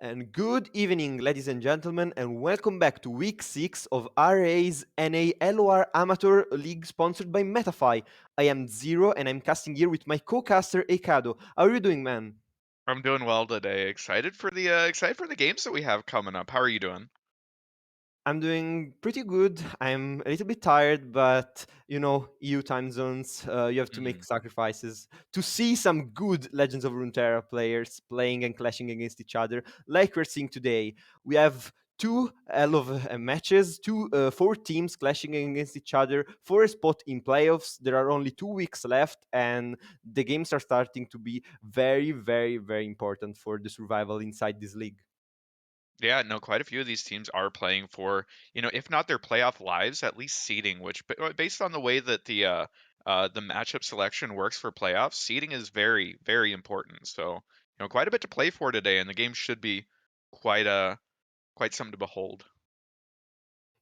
And good evening, ladies and gentlemen, and welcome back to week 6 of RA's NA LOR Amateur League sponsored by metafy. I am Zero and I'm casting here with my co-caster Eikado. How are you doing, man? I'm doing well today. Excited for the games that we have coming up. How are you doing? I'm doing pretty good. I'm a little bit tired, but EU time zones, you have to hmm make sacrifices to see some good Legends of Runeterra players playing and clashing against each other, like we're seeing today. We have two hell of matches, four teams clashing against each other for a spot in playoffs. There are only 2 weeks left, and the games are starting to be very, very, very important for the survival inside this league. Yeah, no, quite a few of these teams are playing for, if not their playoff lives, at least seeding. Which, based on the way that the matchup selection works for playoffs, seeding is very, very important. So, quite a bit to play for today, and the game should be quite quite something to behold.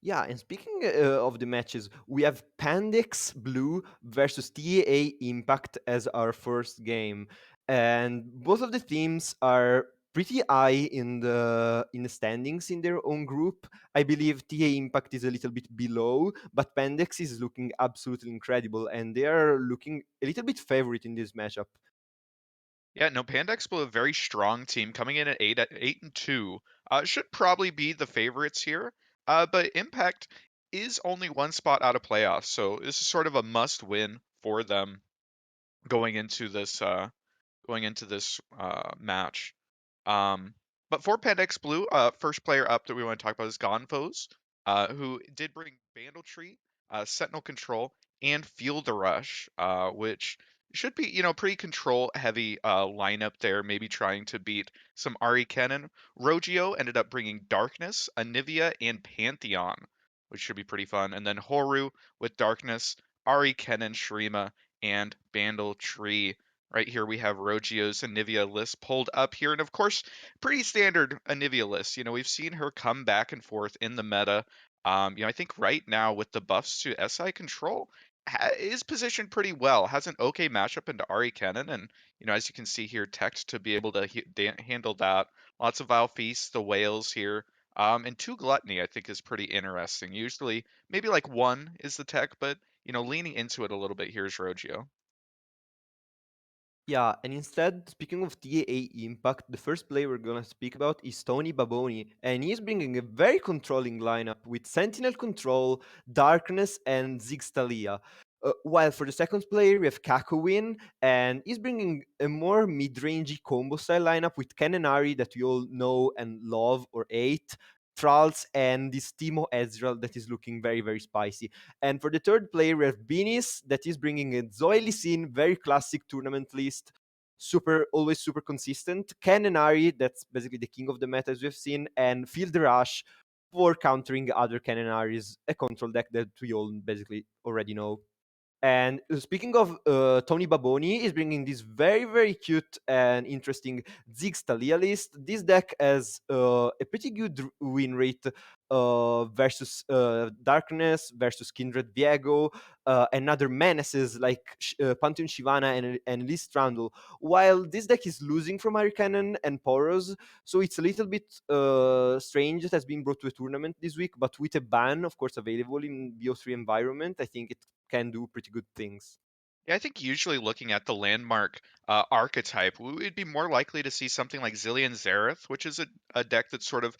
Yeah, and speaking of the matches, we have Pandix Blue versus TAA Impact as our first game, and both of the teams are pretty high in the standings in their own group. I believe TAA Impact is a little bit below, but Pandix is looking absolutely incredible, and they are looking a little bit favorite in this matchup. Yeah, no, Panda Expo, a very strong team coming in at 8-2. Should probably be the favorites here. But Impact is only one spot out of playoffs, so this is sort of a must win for them going into this match. Um, but for Pandex Blue, first player up that we want to talk about is Gonfos, who did bring Bandle Tree, Sentinel Control, and Field the Rush, which should be, pretty control heavy lineup there, maybe trying to beat some Ari Kennen. Rogio ended up bringing Darkness, Anivia, and Pantheon, which should be pretty fun. And then Horu with Darkness, Ari Kennen, Shrima, and Bandle Tree. Right here we have Rogio's Anivia list pulled up here, and of course, pretty standard Anivia list. We've seen her come back and forth in the meta. I think right now with the buffs to SI control, is positioned pretty well. Has an okay matchup into Ari Kennen, and as you can see here, Tech to be able to handle that. Lots of Vile Feast, the whales here. And two Gluttony, I think, is pretty interesting. Usually, maybe like one is the tech, but leaning into it a little bit here is Rogio. Yeah, and instead, speaking of TAA Impact, the first player we're gonna speak about is Tony Baboni, and he's bringing a very controlling lineup with Sentinel Control, Darkness, and Zigstalia. While for the second player, we have Kakowin, and he's bringing a more mid-rangey combo style lineup with Kenenari that we all know and love or hate, Trolls, and this Timo Ezreal that is looking very, very spicy. And for the third player, we have Beanies that is bringing a Zoe Lee very classic tournament list, always super consistent. Ken and Ari, that's basically the king of the meta as we've seen, and Field Rush for countering other Ken and Aries, a control deck that we all basically already know. And speaking of Tony Baboni, is bringing this very, very cute and interesting Zigstalia list. This deck has a pretty good win rate versus Darkness, versus Kindred Viego, and other menaces like Pantheon Shivana and Lee Strandle. While this deck is losing from Arcanon and Poros, so it's a little bit strange it has been brought to a tournament this week, but with a ban, of course, available in BO3 environment, I think it can do pretty good things. Yeah, I think usually looking at the landmark archetype, we would be more likely to see something like Zillion Zareth, which is a deck that's sort of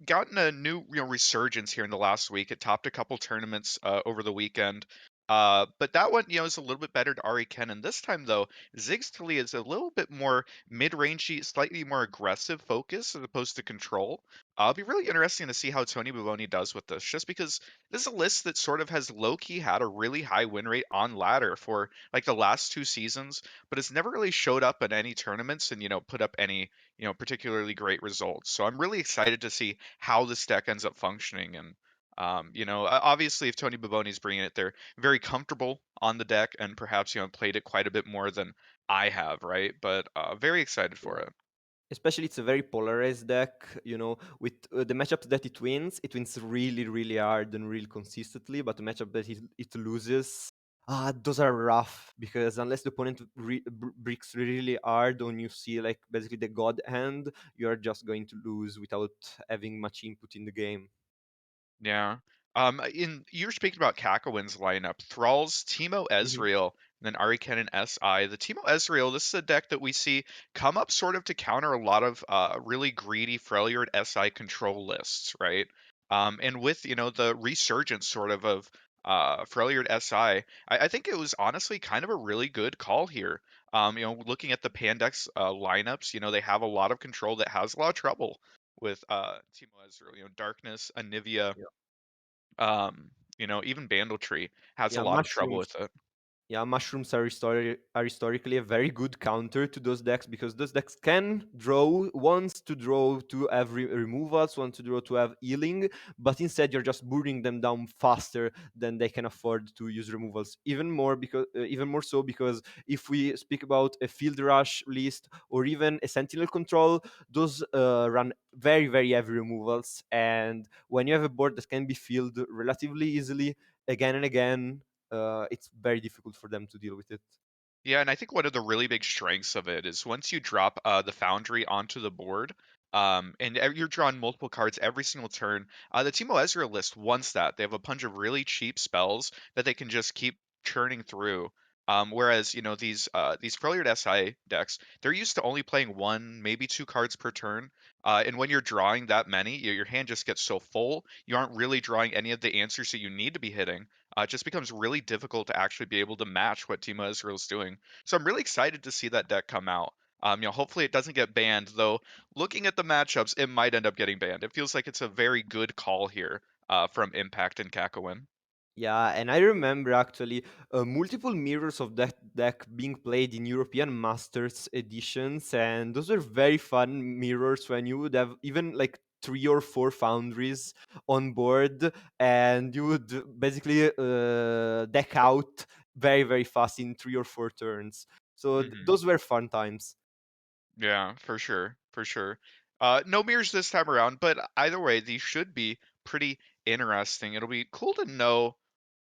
gotten a new resurgence here in the last week. It topped a couple tournaments over the weekend. But that one, is a little bit better to Ari Kennen. This time, though, Zigzali is a little bit more mid-rangey, slightly more aggressive focus as opposed to control. It'll be really interesting to see how Tony Bavoni does with this, just because this is a list that sort of has low-key had a really high win rate on ladder for like the last two seasons, but it's never really showed up at any tournaments and put up any particularly great results. So I'm really excited to see how this deck ends up functioning. And obviously, if Tony Baboni's bringing it, they're very comfortable on the deck and perhaps played it quite a bit more than I have, right? But very excited for it. Especially, it's a very polarized deck. With the matchups that it wins really, really hard and really consistently. But the matchup that it loses Those are rough because unless the opponent bricks really hard on you see like basically the god hand, you're just going to lose without having much input in the game. Yeah. In you're speaking about Kakowin's lineup, Thralls, Teemo Mhm. Ezreal, and then Arikennen SI. The Teemo Ezreal, this is a deck that we see come up sort of to counter a lot of really greedy Freljord SI control lists, right? And with, the resurgence sort of Freljord SI, I think it was honestly kind of a really good call here. Looking at the Pandex lineups, they have a lot of control that has a lot of trouble with Teemo Ezreal. Darkness, Anivia, Yeah, even Bandletree has a yeah, lot of trouble mushrooms. with it. Yeah, mushrooms are historically a very good counter to those decks because those decks can draw once to draw to have removals, one to draw to have healing, but instead you're just burning them down faster than they can afford to use removals. Even more so because if we speak about a field rush list or even a sentinel control, those run very heavy removals, and when you have a board that can be filled relatively easily again and again, it's very difficult for them to deal with it. Yeah, and I think one of the really big strengths of it is once you drop the Foundry onto the board, and you're drawing multiple cards every single turn, the Teemo Ezreal list wants that. They have a bunch of really cheap spells that they can just keep churning through. Whereas, these Freljord SI decks, they're used to only playing one, maybe two cards per turn. And when you're drawing that many, your hand just gets so full, you aren't really drawing any of the answers that you need to be hitting. It just becomes really difficult to actually be able to match what Teemo Ezreal's doing. So I'm really excited to see that deck come out. Hopefully it doesn't get banned, though. Looking at the matchups, it might end up getting banned. It feels like it's a very good call here from Impact and Kakowin. Yeah, and I remember actually multiple mirrors of that deck being played in European Masters editions, and those were very fun mirrors when you would have even like three or four foundries on board, and you would basically deck out very fast in 3 or 4 turns. So Hmm. those were fun times. Yeah, for sure, for sure. No mirrors this time around, but either way, these should be pretty interesting. It'll be cool to know,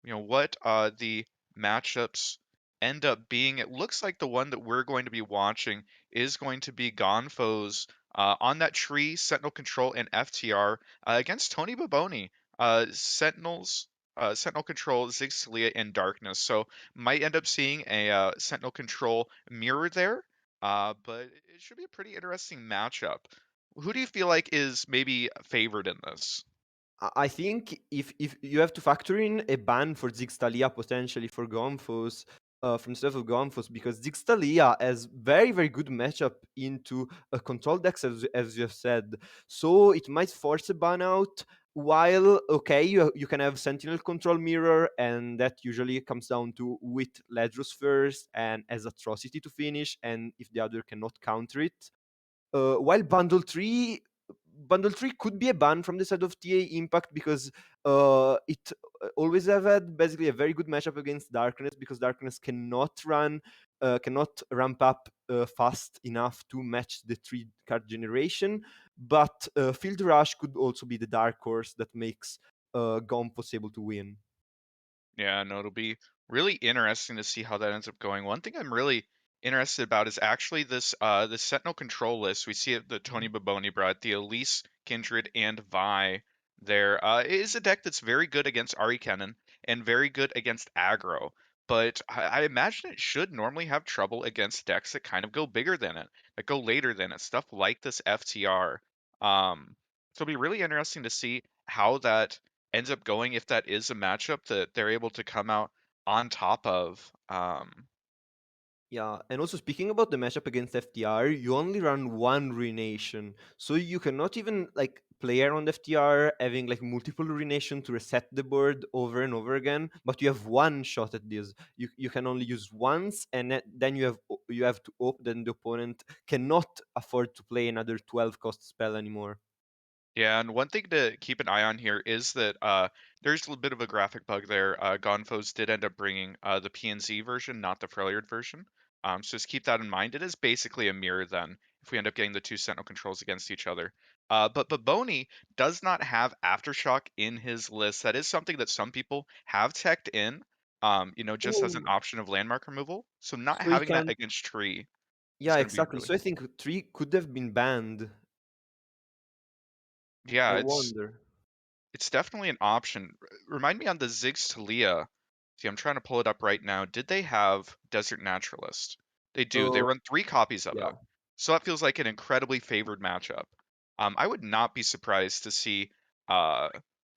what the matchups end up being. It looks like the one that we're going to be watching is going to be Gonfo's on that tree, Sentinel Control, and FTR against Tony Baboni. Sentinel Control, Zigzalia, and Darkness. So might end up seeing a Sentinel Control mirror there, but it should be a pretty interesting matchup. Who do you feel like is maybe favored in this? I think if you have to factor in a ban for Zigstalia potentially for Gonfos, from stuff of Gonfos, because Zigstalia has very good matchup into a control decks as you have said. So it might force a ban out. While okay, you can have Sentinel control mirror, and that usually comes down to with Ledros first and as atrocity to finish, and if the other cannot counter it. While Bundle 3 could be a ban from the side of TA Impact because it always have had basically a very good matchup against Darkness because Darkness cannot ramp up fast enough to match the 3 card generation. But Field Rush could also be the dark horse that makes Gompos able to win. Yeah, no, it'll be really interesting to see how that ends up going. One thing I'm really interested about is actually this Sentinel control list. We see it the Tony Baboni brought, the Elise, Kindred, and Vi there. It is a deck that's very good against Ari Kennen and very good against aggro. But I imagine it should normally have trouble against decks that kind of go bigger than it, that go later than it, stuff like this FTR. So it'll be really interesting to see how that ends up going if that is a matchup that they're able to come out on top of. Yeah, and also speaking about the matchup against FTR, you only run one ruination, so you cannot even like play around FTR having like multiple ruination to reset the board over and over again. But you have one shot at this. You can only use once, and then you have to hope that the opponent cannot afford to play another 12 cost spell anymore. Yeah, and one thing to keep an eye on here is that there's a little bit of a graphic bug there. Gonfos did end up bringing the PNZ version, not the Freljord version. So just keep that in mind. It is basically a mirror then, if we end up getting the two Sentinel controls against each other. But Baboni does not have Aftershock in his list. That is something that some people have teched in. just as an Oh, option of landmark removal. So not so he having that can. against tree is Yeah, going to be exactly. really So I cool. think 3 could have been banned. Yeah, I it's wonder. it's definitely an option. Remind me on the Ziggs Talia. See, I'm trying to pull it up right now. Did they have Desert Naturalist? They do. They Uh, run 3 copies of yeah. it. So that feels like an incredibly favored matchup. I would not be surprised to see uh,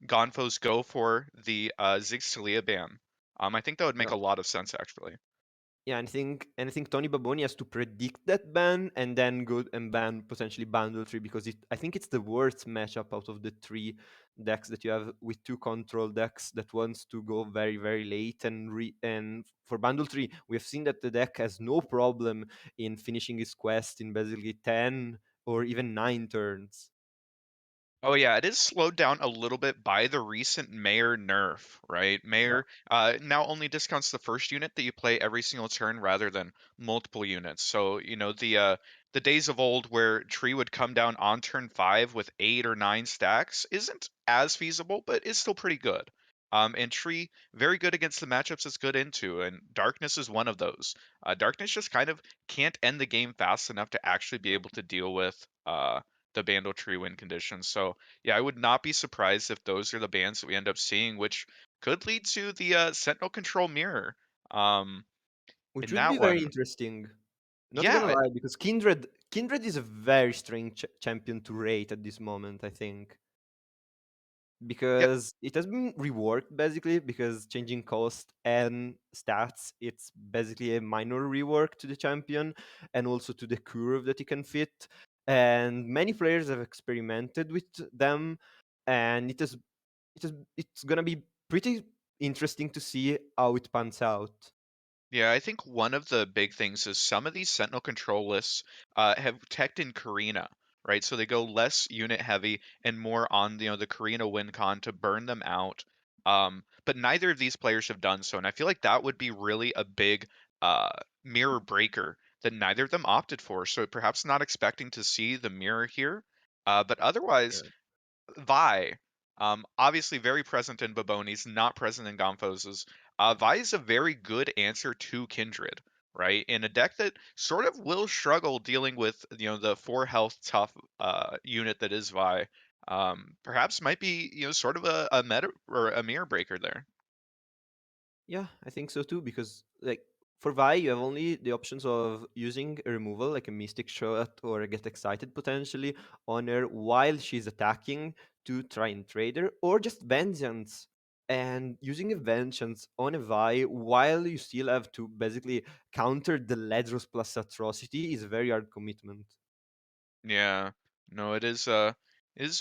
Gonfos go for the Ziggs Talia ban. I think that would make Yeah. a lot of sense, actually. Yeah, and I think Tony Baboni has to predict that ban and then go and ban potentially Bundle 3 because I think it's the worst matchup out of the 3 decks that you have with 2 control decks that wants to go very, very late and for Bundle 3, we have seen that the deck has no problem in finishing his quest in basically 10 or even 9 turns. Oh yeah, it is slowed down a little bit by the recent Mayor nerf, right? Yeah. Mayor now only discounts the first unit that you play every single turn rather than multiple units. So, the days of old where Tree would come down on turn 5 with 8 or 9 stacks isn't as feasible, but is still pretty good. And Tree very good against the matchups it's good into, and Darkness is one of those. Darkness just kind of can't end the game fast enough to actually be able to deal with the Bandle Tree win conditions. So yeah, I would not be surprised if those are the bans that we end up seeing, which could lead to the Sentinel Control Mirror. Um, Which in would be that very one, interesting. Not gonna yeah, lie, because Kindred is a very strange champion to rate at this moment, I think. yeah, Because it has been reworked basically because changing cost and stats, it's basically a minor rework to the champion and also to the curve that he can fit. And many players have experimented with them, and it's gonna be pretty interesting to see how it pans out. yeah. I think one of the big things is some of these Sentinel Control lists have teched in Karina, right? So they go less unit heavy and more on the Karina win con to burn them out. But neither of these players have done so, and I feel like that would be really a big uh, mirror breaker that neither of them opted for. So perhaps not expecting to see the mirror here, but otherwise Vi, obviously very present in Baboni's, not present in Gomphos's. Vi is a very good answer to Kindred, right? In a deck that sort of will struggle dealing with, the 4 health tough unit that is Vi. Perhaps might be, sort of a meta or a mirror breaker there. Yeah, I think so too, because like for Vi, you have only the options of using a removal, like a Mystic Shot or a Get Excited potentially on her while she's attacking to try and trade her, or just Vengeance. And using a Vengeance on a Vi while you still have to basically counter the Ledros plus Atrocity is a very hard commitment. Yeah, no, it is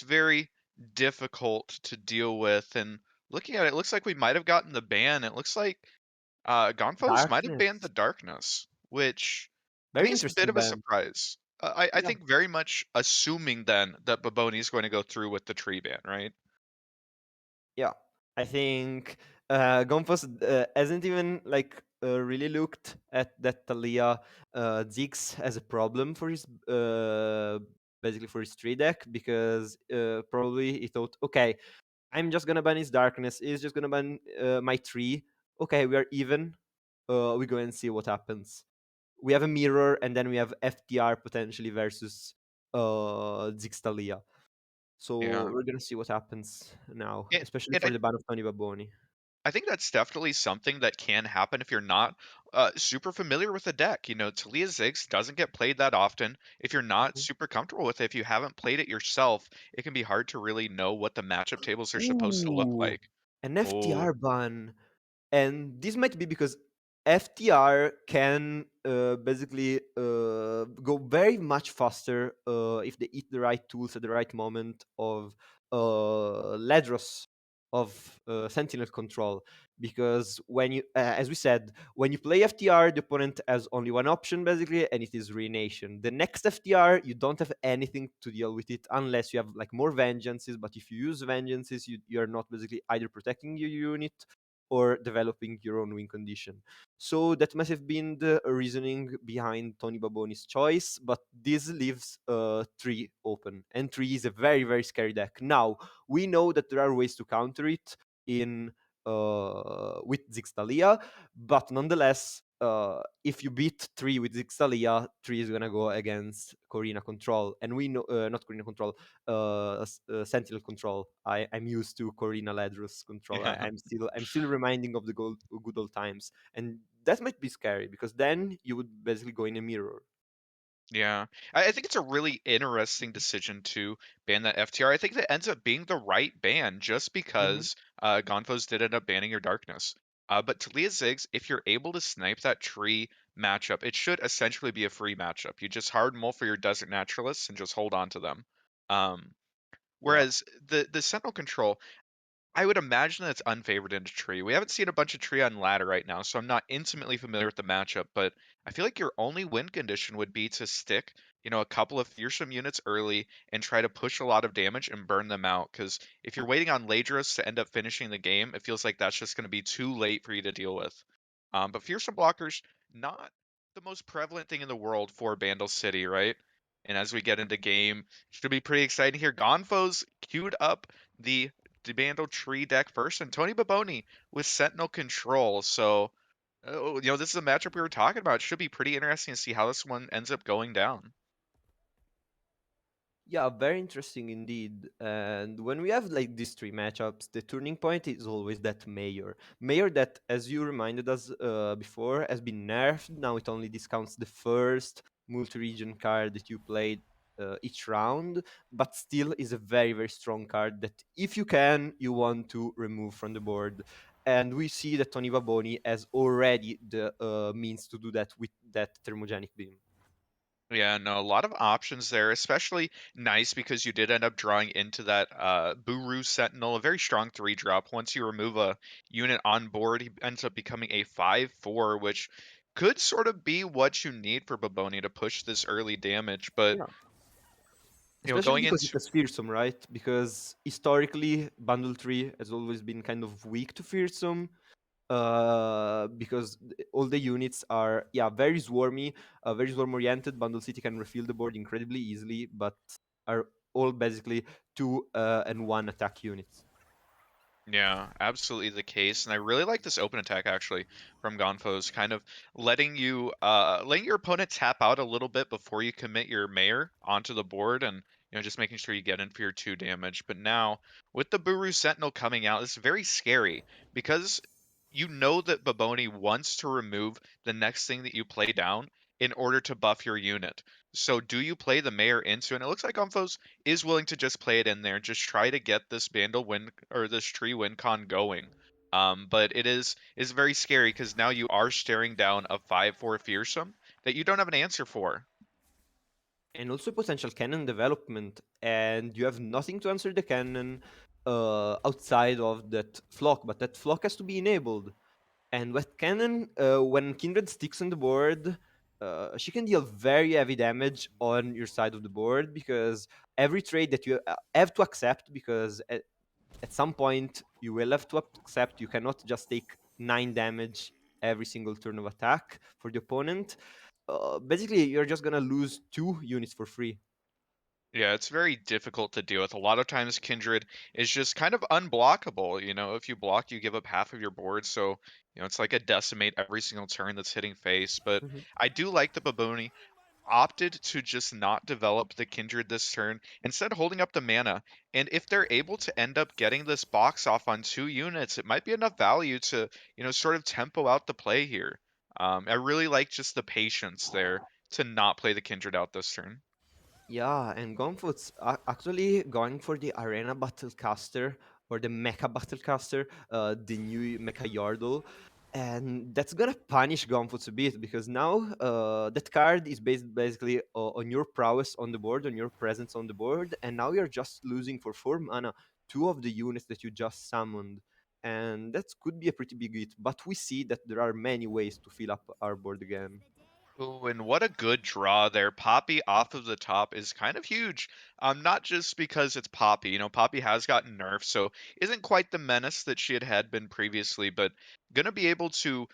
very difficult to deal with. And looking at it, it looks like we might have gotten the ban. It looks like Gonfos might have banned the Darkness. darkness, which I Very think is a bit interesting of a ban. surprise. I Yeah. think very much assuming then that Baboni is going to go through with the tree ban, right? Yeah, I think Gompos hasn't even like really looked at that Talia Ziggs as a problem for his basically for his tree deck because probably he thought, okay, I'm just gonna ban his darkness. He's just gonna ban my tree. Okay, we are even. We go and see what happens. We have a mirror, and then we have FTR potentially versus Ziggs Talia. So Yeah. we're gonna see what happens now, And, especially and for the ban of Tony Baboni. I think that's definitely something that can happen if you're not super familiar with the deck. Talia Ziggs doesn't get played that often. If you're not super comfortable with it, if you haven't played it yourself, it can be hard to really know what the matchup tables are supposed to look Ooh, like. an Oh, FTR ban. And this might be because FTR can basically go very much faster if they eat the right tools at the right moment of Ledros of Sentinel control. Because when you, as we said, when you play FTR, the opponent has only one option basically, and it is Ruination. The next FTR, you don't have anything to deal with it unless you have like more vengeances. But if you use vengeances, you're not basically either protecting your unit or developing your own win condition. So that must have been the reasoning behind Tony Baboni's choice, but this leaves 3 open, and 3 is a very, very scary deck. Now, we know that there are ways to counter it in with Zixtalia, but nonetheless, if you beat 3 with Zixtalia, 3 is gonna go against Corina Control, and we know not Corina Control, Sentinel Control. I'm used to Corina Ledrus Control. I'm still reminding of the good old times, and that might be scary because then you would basically go in a mirror. Yeah, I think it's a really interesting decision to ban that FTR. I think that ends up being the right ban just Mhm. because Gonfos did end up banning your darkness. But Talia Ziggs, if you're able to snipe that tree matchup, it should essentially be a free matchup. You just hard mull for your Desert Naturalists and just hold on to them. Um, Yeah. whereas the Sentinel control, I would imagine that's unfavored into tree. We haven't seen a bunch of tree on ladder right now, so I'm not intimately familiar with the matchup, but I feel like your only win condition would be to stick, a couple of fearsome units early and try to push a lot of damage and burn them out. Because if you're waiting on Ladros to end up finishing the game, it feels like that's just going to be too late for you to deal with. But fearsome blockers, not the most prevalent thing in the world for Bandle City, right? And as we get into game, should be pretty exciting here. Gonfo's queued up the Demandle Tree deck first, and Tony Baboni with Sentinel Control. So, this is a matchup we were talking about. It should be pretty interesting to see how this one ends up going down. Yeah, very interesting indeed. And when we have like these three matchups, the turning point is always that Mayor. Mayor that, as you reminded us before, has been nerfed. Now it only discounts the first multi-region card that you played each round, but still is a very, very strong card that if you can, you want to remove from the board. And we see that Tony Vaboni has already the means to do that with that thermogenic beam. Yeah, no, a lot of options there, especially nice because you did end up drawing into that Buru Sentinel, a very strong 3-drop. Once you remove a unit on board, he ends up becoming a 5/4, which could sort of be what you need for Baboni to push this early damage. But, Yeah. Especially going because it into has fearsome, right? Because historically, Bundle 3 has always been kind of weak to fearsome. Because all the units are, yeah, very swarm oriented. Bundle City can refill the board incredibly easily, but are all basically 2 and 1 attack units. Yeah, absolutely the case. And I really like this open attack actually from Gonfo's kind of letting your opponent tap out a little bit before you commit your mayor onto the board and just making sure you get in for your 2 damage. But now with the Buru Sentinel coming out, it's very scary because you know that Baboni wants to remove the next thing that you play down in order to buff your unit. So do you play the mayor into it? And it looks like Gonfo's is willing to just play it in there, just try to get this Bandle win or this tree win con going. But it is very scary because now you are staring down a 5/4 fearsome that you don't have an answer for. And also potential cannon development, and you have nothing to answer the cannon outside of that flock, but that flock has to be enabled. And with Cannon, when Kindred sticks on the board, she can deal very heavy damage on your side of the board because every trade that you have to accept, because at some point you will have to accept, you cannot just take 9 damage every single turn of attack for the opponent. Basically, you're just gonna lose 2 units for free. Yeah, it's very difficult to deal with. A lot of times Kindred is just kind of unblockable. If you block, you give up half of your board. So, it's like a decimate every single turn that's hitting face. But Mhm. I do like the Baboni opted to just not develop the Kindred this turn, instead holding up the mana. And if they're able to end up getting this box off on 2 units, it might be enough value to, sort of tempo out the play here. I really like just the patience there to not play the Kindred out this turn. Yeah, and Gonfoot's actually going for the Arena Battlecaster or the Mecha Battlecaster, the new Mecha Yordle. And that's gonna punish Gonfoot a bit because now that card is based basically on your prowess on the board, on your presence on the board, and now you're just losing for 4 mana 2 of the units that you just summoned. And that could be a pretty big hit, but we see that there are many ways to fill up our board again. Ooh, and what a good draw there. Poppy off of the top is kind of huge. Not just because it's Poppy. Poppy has gotten nerfed, so isn't quite the menace that she had been previously, but gonna be able to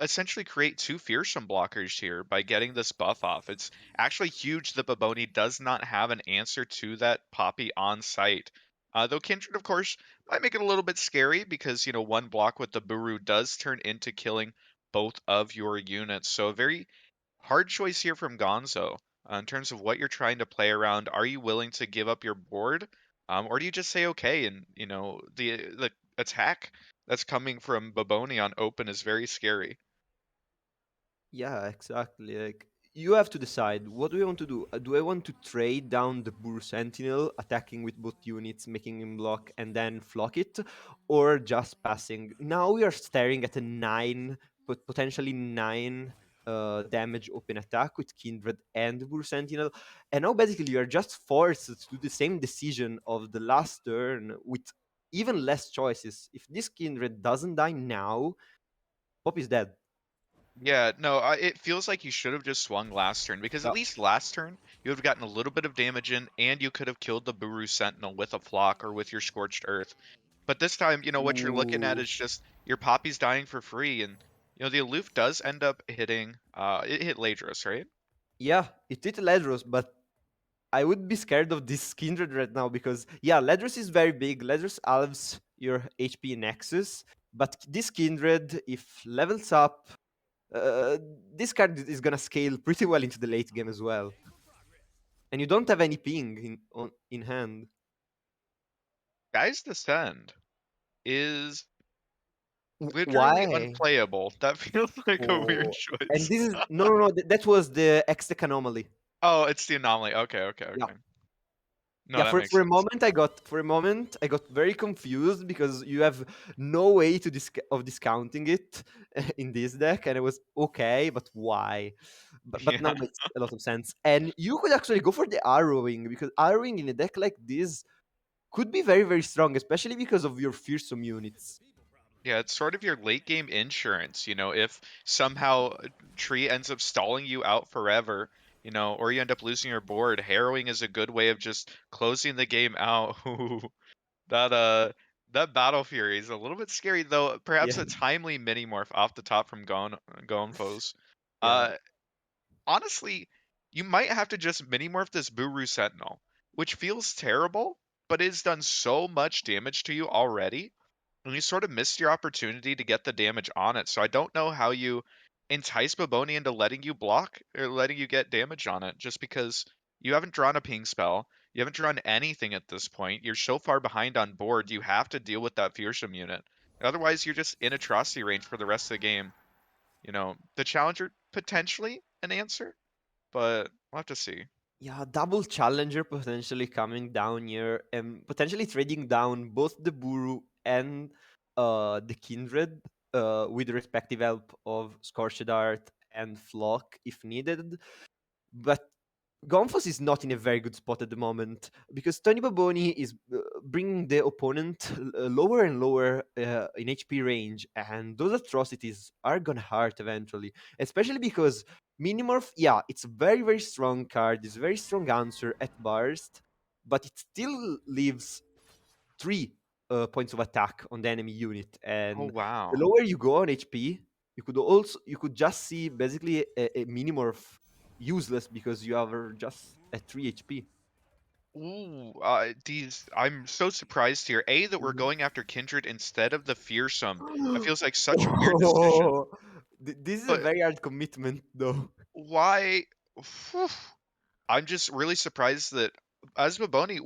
essentially create 2 fearsome blockers here by getting this buff off. It's actually huge that Baboni does not have an answer to that Poppy on site. Though Kindred, of course, might make it a little bit scary because, one block with the Buru does turn into killing both of your units. So a very hard choice here from Gonzo in terms of what you're trying to play around. Are you willing to give up your board, or do you just say okay? And the attack that's coming from Baboni on open is very scary. Yeah, exactly. Like you have to decide what do I want to do. Do I want to trade down the Bur Sentinel, attacking with both units, making him block, and then flock it, or just passing? Now we are staring at a nine, but potentially nine damage open attack with Kindred and Bur Sentinel, and now basically you are just forced to do the same decision of the last turn with even less choices. If this Kindred doesn't die now, Pop is dead. Yeah, no, it feels like you should have just swung last turn because at Yeah. least last turn you would have gotten a little bit of damage in, and you could have killed the Buru Sentinel with a flock or with your Scorched Earth. But this time, what you're looking at Ooh. is just your Poppy's dying for free, and the Aloof does end up hitting. It hit Ladros, right? Yeah, it did Ledros, but I would be scared of this Kindred right now because yeah, Ledros is very big. Ledros halves your HP Nexus, but this Kindred, if levels up, uh, this card is gonna scale pretty well into the late game as well. And you don't have any ping in hand. Guy's Descend is literally Why? unplayable. That feels like a weird Oh, and choice. this is no. That was the Extec anomaly. Oh, it's the anomaly. Okay, okay, Yeah. okay. No, Yeah, that makes for a sense. moment I got very confused because you have no way to discounting it in this deck, and it was okay, but why? But now Yeah. makes a lot of sense. And you could actually go for the arrowing because arrowing in a deck like this could be very very strong, especially because of your fearsome units. Yeah, it's sort of your late game insurance, if somehow a tree ends up stalling you out forever, or you end up losing your board, harrowing is a good way of just closing the game out. Ooh, that that Battle Fury is a little bit scary though. Perhaps Yeah, a timely mini morph off the top from Gonfos. yeah, Uh Honestly, you might have to just mini morph this Buru Sentinel, which feels terrible, but it's done so much damage to you already, and you sort of missed your opportunity to get the damage on it. So I don't know how you entice Baboni into letting you block or letting you get damage on it, just because you haven't drawn a ping spell, you haven't drawn anything at this point. You're so far behind on board, you have to deal with that fearsome unit. Otherwise, you're just in atrocity range for the rest of the game. The challenger potentially an answer, but we'll have to see. yeah. Double challenger potentially coming down here and potentially trading down both the Buru and the Kindred with the respective help of Scorched Art and Flock if needed. But Gonfos is not in a very good spot at the moment because Tony Baboni is bringing the opponent lower and lower in HP range, and those atrocities are gonna hurt eventually. Especially because Minimorph, yeah, it's a very very strong card. It's a very strong answer at burst, but it still leaves 3 points of attack on the enemy unit, Oh and the wow. lower you go on HP, you could just see basically a Minimorph useless because you are just at 3 HP. Ooh, these I'm so surprised here. A, that we're Mhm. going after Kindred instead of the Fearsome. That feels like such a weird decision. Oh, this is a But very hard commitment, though. why? Phew, I'm just really surprised that as Baboni,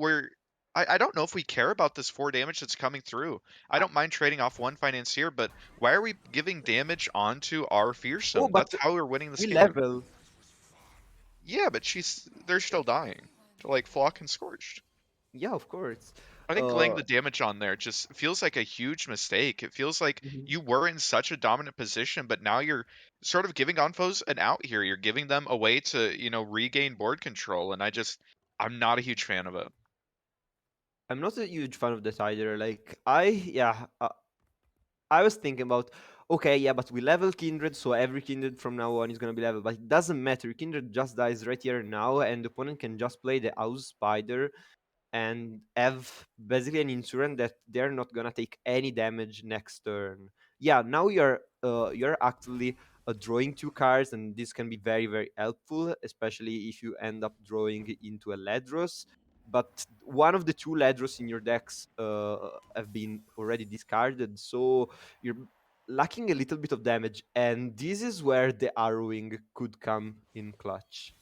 I don't know if we care about this 4 damage that's coming through. I Uh, don't mind trading off one financier, but why are we giving damage onto our oh, Fearsome? but That's how we're winning this we game. level. Yeah, but they're still dying to like Flock and Scorched. Yeah, of course. I think laying Uh, the damage on there just feels like a huge mistake. It feels like mhm. you were in such a dominant position, but now you're sort of giving Onfos an out here. You're giving them a way to, regain board control, and I'm not a huge fan of it. I'm not a huge fan of that either. Like, I was thinking about, okay, yeah, but we level Kindred, so every Kindred from now on is gonna be level. But it doesn't matter. Kindred just dies right here and now, and the opponent can just play the House Spider and have basically an insurance that they're not gonna take any damage next turn. Yeah, now you're actually drawing 2 cards, and this can be very very helpful, especially if you end up drawing into a Ledros. but one of the two Ledros in your decks have been already discarded, so you're lacking a little bit of damage, and this is where the arrowing could come in clutch.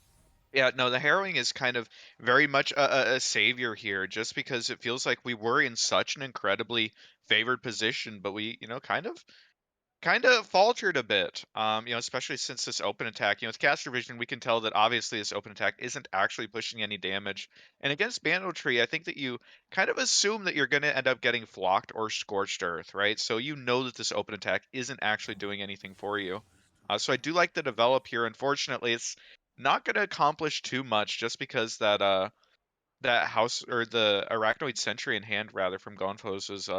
Yeah, no, the harrowing is kind of very much a savior here, just because it feels like we were in such an incredibly favored position, but we, kind of faltered a bit. Especially since this open attack, with caster vision, we can tell that obviously this open attack isn't actually pushing any damage. And against Bandle Tree, I think that you kind of assume that you're going to end up getting flocked or scorched earth, right? So you know that this open attack isn't actually doing anything for you. So I do like the develop here. Unfortunately, it's not going to accomplish too much just because that house or the arachnoid sentry in hand rather from Gonfos is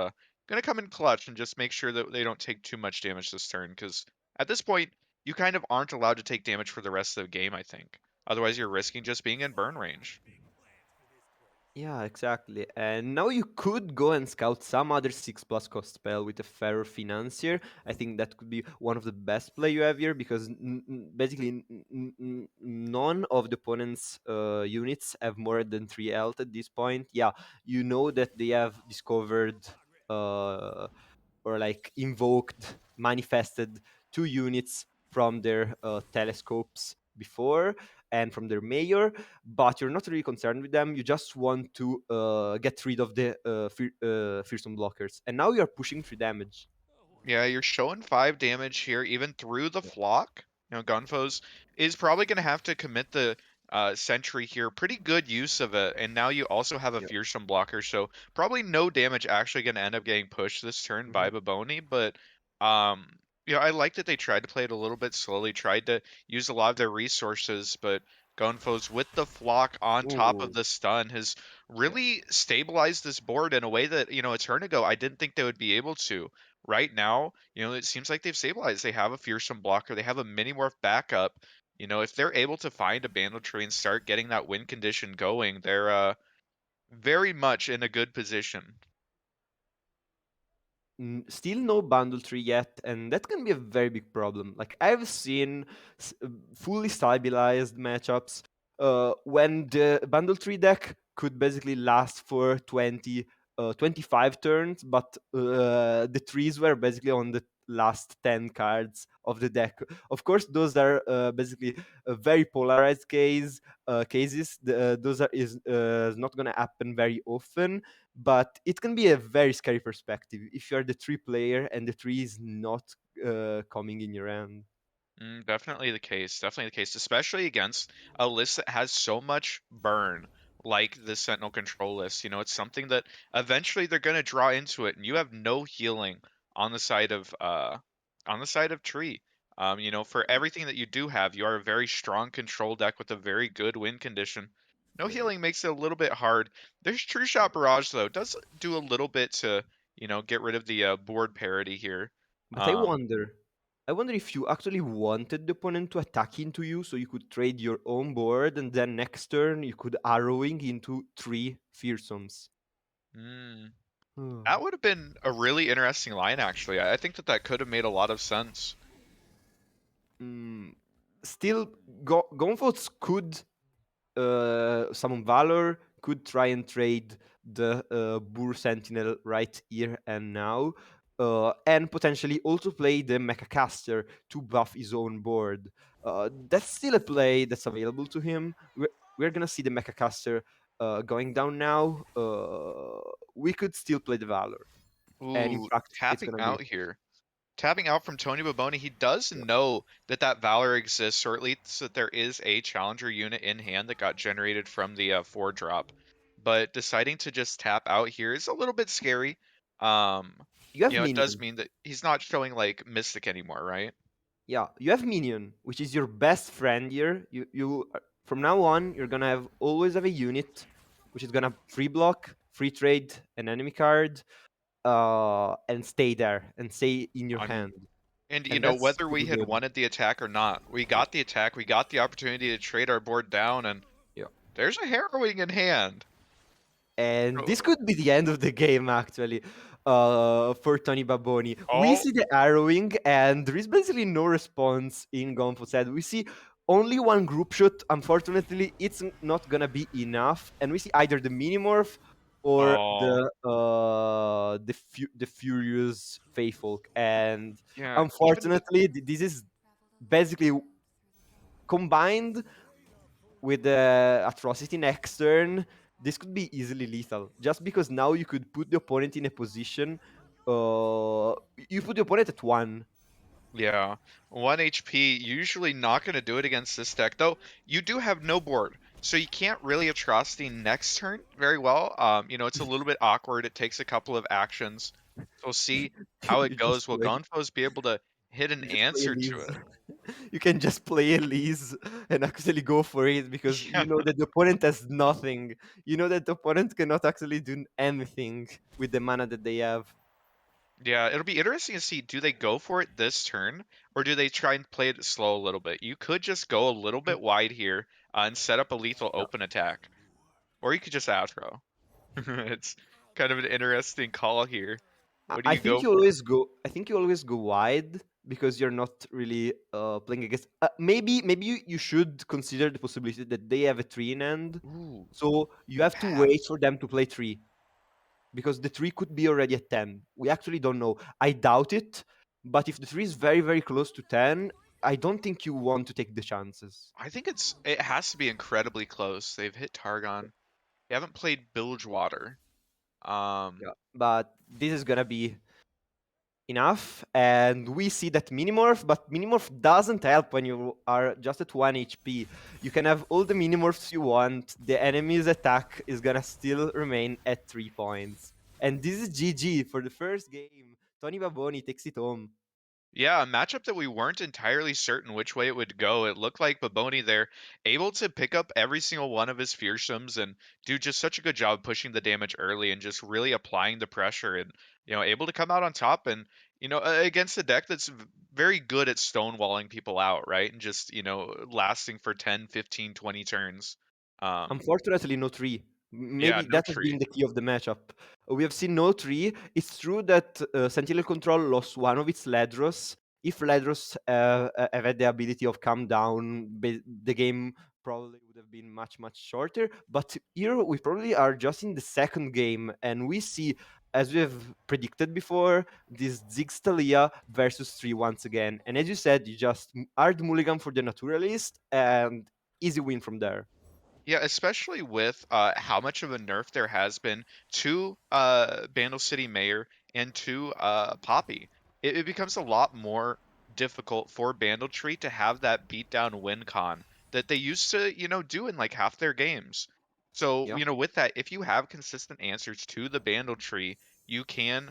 gonna come in clutch and just make sure that they don't take too much damage this turn because at this point you kind of aren't allowed to take damage for the rest of the game, I think. Otherwise you're risking just being in burn range. Yeah, exactly. And now you could go and scout some other 6+ cost spell with a Pharaoh Financier. I think that could be one of the best play you have here because basically none of the opponent's units have more than 3 health at this point. Yeah, you know that they have discovered uh, or like invoked, manifested 2 units from their telescopes before and from their mayor, but you're not really concerned with them. You just want to get rid of the fearsome blockers, and now you're pushing 3 damage. Yeah, you're showing 5 damage here, even through the flock. Gunfo's is probably going to have to commit the sentry here. Pretty good use of it. And now you also have a Yeah. fearsome blocker, so probably no damage actually going to end up getting pushed this turn Mhm. by Baboni. But, um, I like that they tried to play it a little bit slowly, tried to use a lot of their resources, but Gunfo's with the flock on top of Ooh. the stun has Yeah. really stabilized this board in a way that, a turn ago I didn't think they would be able to. Right now, it seems like they've stabilized. They have a fearsome blocker. They have a mini morph backup. If they're able to find a bandle tree and start getting that win condition going, they're very much in a good position. Still no bundle tree yet, and that can be a very big problem. Like I've seen fully stabilized matchups when the bundle tree deck could basically last for 25 turns, but the trees were basically on the last 10 cards of the deck. Of course, those are basically a very polarized cases. Those are is not gonna happen very often, but it can be a very scary perspective if you're the tree player and the tree is not coming in your end. Definitely the case. Definitely the case, especially against a list that has so much burn, like the Sentinel Control list. It's something that eventually they're going to draw into it, and you have no healing on the side of tree. For everything that you do have, you are a very strong control deck with a very good win condition. No Yeah. healing makes it a little bit hard. There's True Shot Barrage though. It does do a little bit to get rid of the board parity here. But Um, I wonder if you actually wanted the opponent to attack into you, so you could trade your own board, and then next turn you could arrowing into 3 fearsomes. hmm. Hmm. That would have been a really interesting line, actually. I think that could have made a lot of sense. Mm, Still, Gonfots could summon Valor, could try and trade the Boar Sentinel right here and now, and potentially also play the Mecha Caster to buff his own board. That's still a play that's available to him. We're gonna see the Mecha Caster going down now. We could still play the Valor, and in Ooh, fact, it's tapping gonna be out here. Tapping out from Tony Baboni, he does know that Valor exists, or at least that there is a Challenger unit in hand that got generated from the 4 drop. But deciding to just tap out here is a little bit scary. Um, you have it does minion. mean that he's not showing like Mystic anymore, right? Yeah, you have minion, which is your best friend here. From now on, you're gonna have always have a unit, which is gonna free block, free trade an enemy card, and stay there and stay in your On hand, And and that's whether we super had good. wanted the attack or not, we got the attack, we got the opportunity to trade our board down, and Yeah, there's a harrowing in hand. and this Oh, could be the end of the game actually. For Tony Baboni, we oh, see the arrowing, and there is basically no response in Gonfo's head. We see only one group shot. Unfortunately, it's not gonna be enough, and we see either the Minimorph or Oh, the Furious Faithfolk. And yeah. Even with unfortunately, this is basically combined with the atrocity next turn. This could be easily lethal, just because now you could put the opponent in a position. You put the opponent at one. yeah, 1 HP, usually not going to do it against this deck, though you do have no board, so you can't really atrocity next turn very well. It's a little bit awkward. It takes a couple of actions. So we'll see how it you just goes. Will play. Gonfos be able to hit an You just play answer to Elise. it? You can just play Elise and actually go for it because Yeah, you know that the opponent has nothing. You know that the opponent cannot actually do anything with the mana that they have. yeah, it'll be interesting to see, do they go for it this turn, or do they try and play it slow a little bit? You could just go a little bit wide here and set up a lethal Yeah. open attack, or you could just outro. It's kind of an interesting call here. What do I you think go you for? always go. I think you always go wide because you're not really playing against. Maybe you should consider the possibility that they have a tree in hand, Ooh, so you have to wait pass. for them to play three because the tree could be already at 10. We actually don't know. I doubt it, but if the tree is very very close to 10, I don't think you want to take the chances. I think it has to be incredibly close. They've hit Targon. They haven't played Bilgewater. Um, Yeah. But this is gonna be enough, and we see that Minimorph, but Minimorph doesn't help when you are just at 1 HP. You can have all the Minimorphs you want, the enemy's attack is gonna still remain at 3 points. And this is GG for the first game. Tony Baboni takes it home. Yeah, a matchup that we weren't entirely certain which way it would go. It looked like Baboni there able to pick up every single one of his fearsomes and do just such a good job pushing the damage early and just really applying the pressure and able to come out on top and against a deck that's very good at stonewalling people out, right? And just, lasting for 10, 15, 20 turns. Um Unfortunately, no tree. yeah, Maybe no that has tree. been the key of the matchup. We have seen no tree. It's true that Sentinel Control lost one of its Ledros. If Ledros have had the ability of calm down, the game probably would have been much, much shorter. But here we probably are just in the second game, and we see, as we have predicted before, this Zigstalia versus tree once again. And as you said, you just hard mulligan for the Naturalist, and easy win from there. Yeah, especially with how much of a nerf there has been to Bandle City Mayor and to Poppy. It becomes a lot more difficult for Bandletree to have that beatdown win con that they used to, do in like half their games. So, Yeah. with that, if you have consistent answers to the Bandletree, you can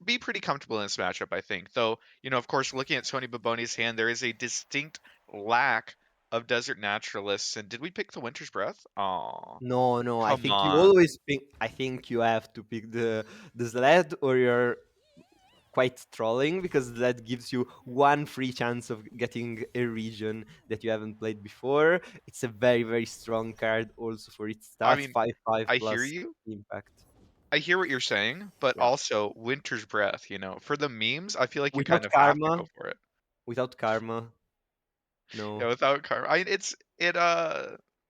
be pretty comfortable in this matchup, I think. Though, of course, looking at Tony Baboni's hand, there is a distinct lack of desert naturalists. And did we pick the Winter's Breath? Oh, No, no. I come think you on. always pick. I think you have to pick the sled, or you're quite trolling because that gives you one free chance of getting a region that you haven't played before. It's a very very strong card also for its I stats, mean, 5/5 I hear plus you. impact. I hear what you're saying, but Yeah. also Winter's Breath, for the memes, I feel like you kind Without of have to karma, go for it. without karma, Yeah, no. without car,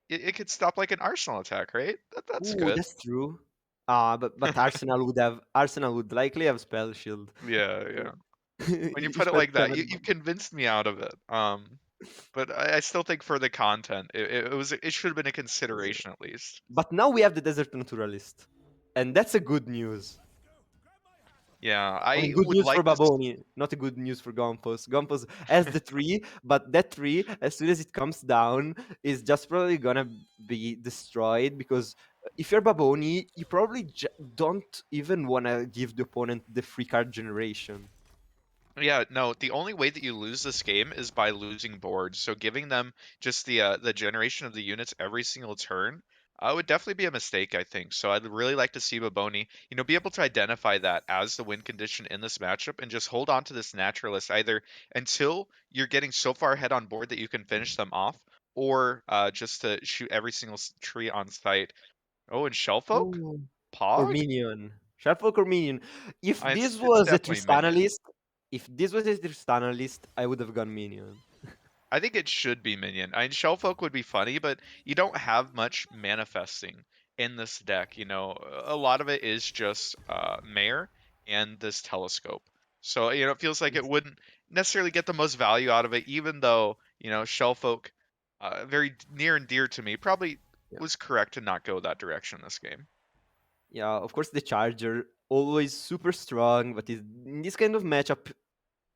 it could stop like an Arsenal attack, right? That's Ooh, good. that's true. But Arsenal would likely have spell shield. Yeah, yeah. When you You put it spent like that, you, 7. you've convinced me out of it. But I still think for the content, it should have been a consideration at least. But now we have the Desert Naturalist, and that's a good news. Yeah, I mean, I good would news for like to. Baboni, not a good news for Gompos. Gompos has the tree, but that tree, as soon as it comes down, is just probably gonna be destroyed because if you're Baboni, you probably don't even wanna give the opponent the free card generation. Yeah, no, the only way that you lose this game is by losing boards. So giving them just the generation of the units every single turn would definitely be a mistake, I think. So I'd really like to see Baboni, be able to identify that as the win condition in this matchup and just hold on to this naturalist either until you're getting so far ahead on board that you can finish them off, or just to shoot every single tree on site. Oh, and Shellfolk? Oh. Or Pog? minion. Shufflecock or minion. If It's this was a definitely Tristana minion. list, if this was a Tristana list, I would have gone minion. I think it should be minion. I mean, Shellfolk would be funny, but you don't have much manifesting in this deck. You know, a lot of it is just Mare and this telescope. So, you know, it feels like it Yes. wouldn't necessarily get the most value out of it, even though, you know, Shellfolk, near and dear to me, probably Yeah. was correct to not go that direction this game. Yeah, of course the Charger always super strong, but in this kind of matchup,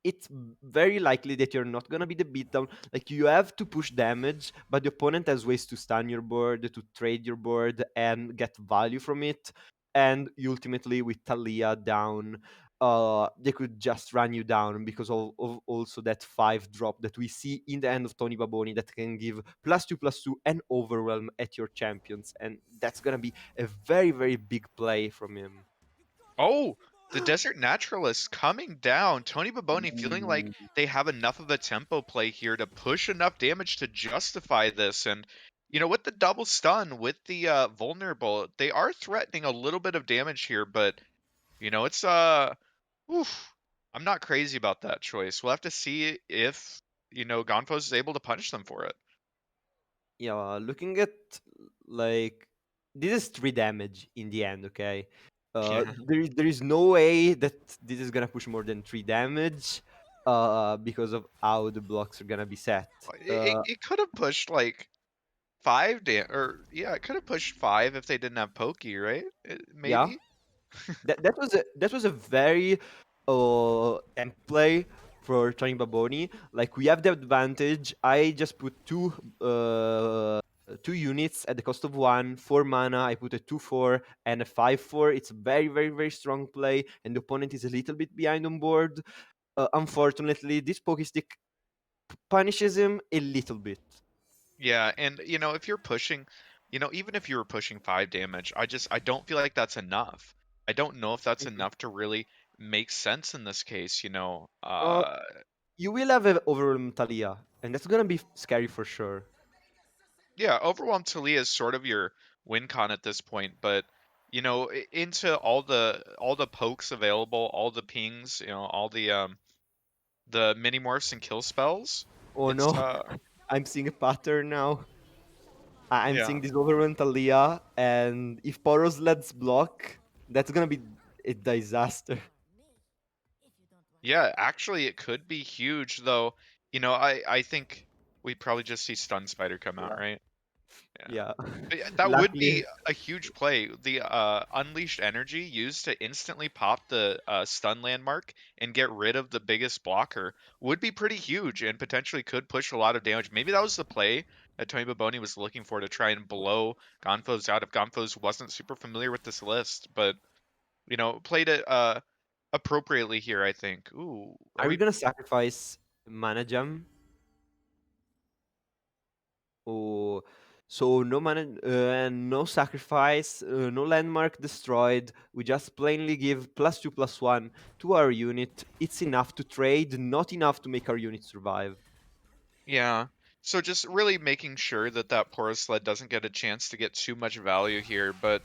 it's very likely that you're not gonna be the beatdown. Like you have to push damage, but the opponent has ways to stun your board, to trade your board, and get value from it. And ultimately, with Talia down, they could just run you down because of also that 5 drop that we see in the end of Tony Baboni that can give +2/+2 and overwhelm at your champions, and that's gonna be a very very big play from him. Oh, the Desert Naturalist coming down. Tony Baboni feeling like Ooh. they have enough of a tempo play here to push enough damage to justify this. And, you know, with the double stun, with the vulnerable, they are threatening a little bit of damage here, but, you know, it's, oof, I'm not crazy about that choice. We'll have to see if, you know, Gonfos is able to punish them for it. Yeah, looking at like this is 3 damage in the end, okay? Yeah. There is no way that this is gonna push more than 3 damage, because of how the blocks are gonna be set. It could have pushed like 5 or yeah, it could have pushed 5 if they didn't have Pokey, right? Yeah, Maybe? that was a very play for Tony Baboni. Like we have the advantage. I just put two units at the cost of one, 4 mana. I put a 2/4 and a 5/4. It's a very very very strong play, and the opponent is a little bit behind on board. Unfortunately, this Pokestick punishes him a little bit. Yeah, and you know, if you're pushing, you know, even if you were pushing 5 damage, I don't feel like that's enough. I don't know if that's Mhm. enough to really make sense in this case, you know. Uh, you will have a overwhelm Talia, and that's gonna be scary for sure. Yeah, Overwhelm Talia is sort of your win con at this point, but you know, into all the pokes available, all the pings, you know, all the mini morphs and kill spells, Oh it's no, I'm seeing a pattern now. I'm yeah. seeing this overrun Talia, and if Poros lets block, that's gonna be a disaster. Yeah, actually it could be huge though. You know, I think we probably just see Stun Spider come out, Yeah. right? Yeah. Yeah. But yeah, that would Luckily, be a huge play. The unleashed energy used to instantly pop the stun landmark and get rid of the biggest blocker would be pretty huge and potentially could push a lot of damage. Maybe that was the play that Tony Baboni was looking for to try and blow Gonfos out if Gonfos wasn't super familiar with this list. But you know, played it appropriately here, I think. Ooh, are are we we? gonna sacrifice mana gem? Or so no mana, no sacrifice, no landmark destroyed. We just plainly give +2/+1 to our unit. It's enough to trade, not enough to make our unit survive. Yeah. So just really making sure that that porous sled doesn't get a chance to get too much value here, but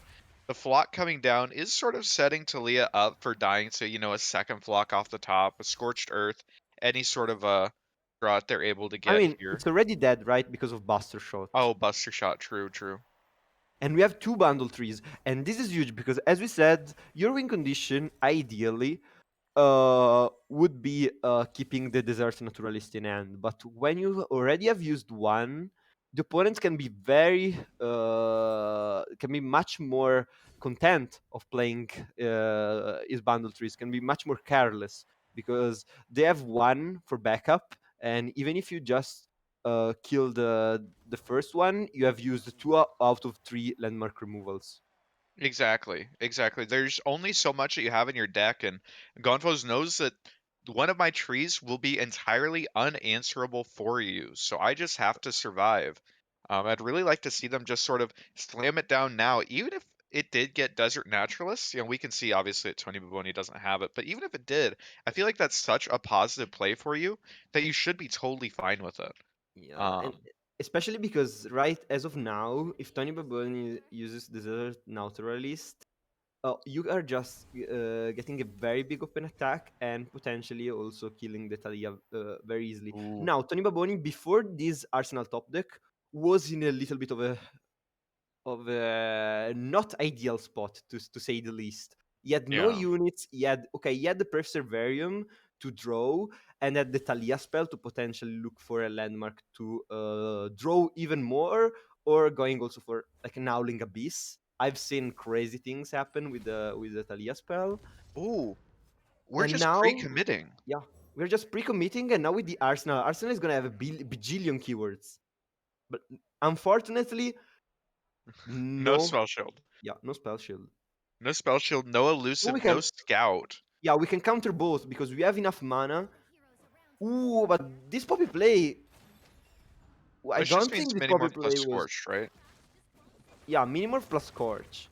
the flock coming down is sort of setting Talia up for dying to, you know, a second flock off the top, a scorched earth, any sort of drought they're able to I get mean, here. it's already dead, right? Because of Buster Shot. Oh, Buster Shot, true, true. And we have 2 bundle trees. And this is huge because, as we said, your win condition ideally would be keeping the Desert Naturalist in hand. But when you already have used one, the opponents can be can be much more content of playing his bundle trees, can be much more careless because they have one for backup. And even if you just kill the first one, you have used out of 3 landmark removals. Exactly, exactly. There's only so much that you have in your deck, and Gonfos knows that one of my trees will be entirely unanswerable for you, so I just have to survive. I'd really like to see them just sort of slam it down now, even if it did get Desert Naturalist. You know, we can see obviously that Tony Baboni doesn't have it, but even if it did, I feel like that's such a positive play for you that you should be totally fine with it. Yeah, and Um, especially because right as of now, if Tony Baboni uses Desert Naturalist, you are just getting a very big open attack and potentially also killing the Talia very easily. Ooh. Now, Tony Baboni, before this Arsenal top deck, was in a little bit of a not ideal spot, to say the least. He had no Yeah. units. He had the Perseverarium to draw, and had the Talia spell to potentially look for a landmark to draw even more, or going also for like an Howling Abyss. I've seen crazy things happen with the Talia spell, Ooh. We're and just now, pre-committing. yeah, we're just pre-committing, and now with the Arsenal is gonna have a bajillion keywords, but unfortunately, No no, spell shield. yeah, no spell shield. No spell shield, no So we elusive, no can, scout. yeah, we can counter both because we have enough mana. Ooh, but this poppy play, I Which just don't means think this poppy Minimorph plus play was, Scorched, right? yeah, Minimorph plus Scorch.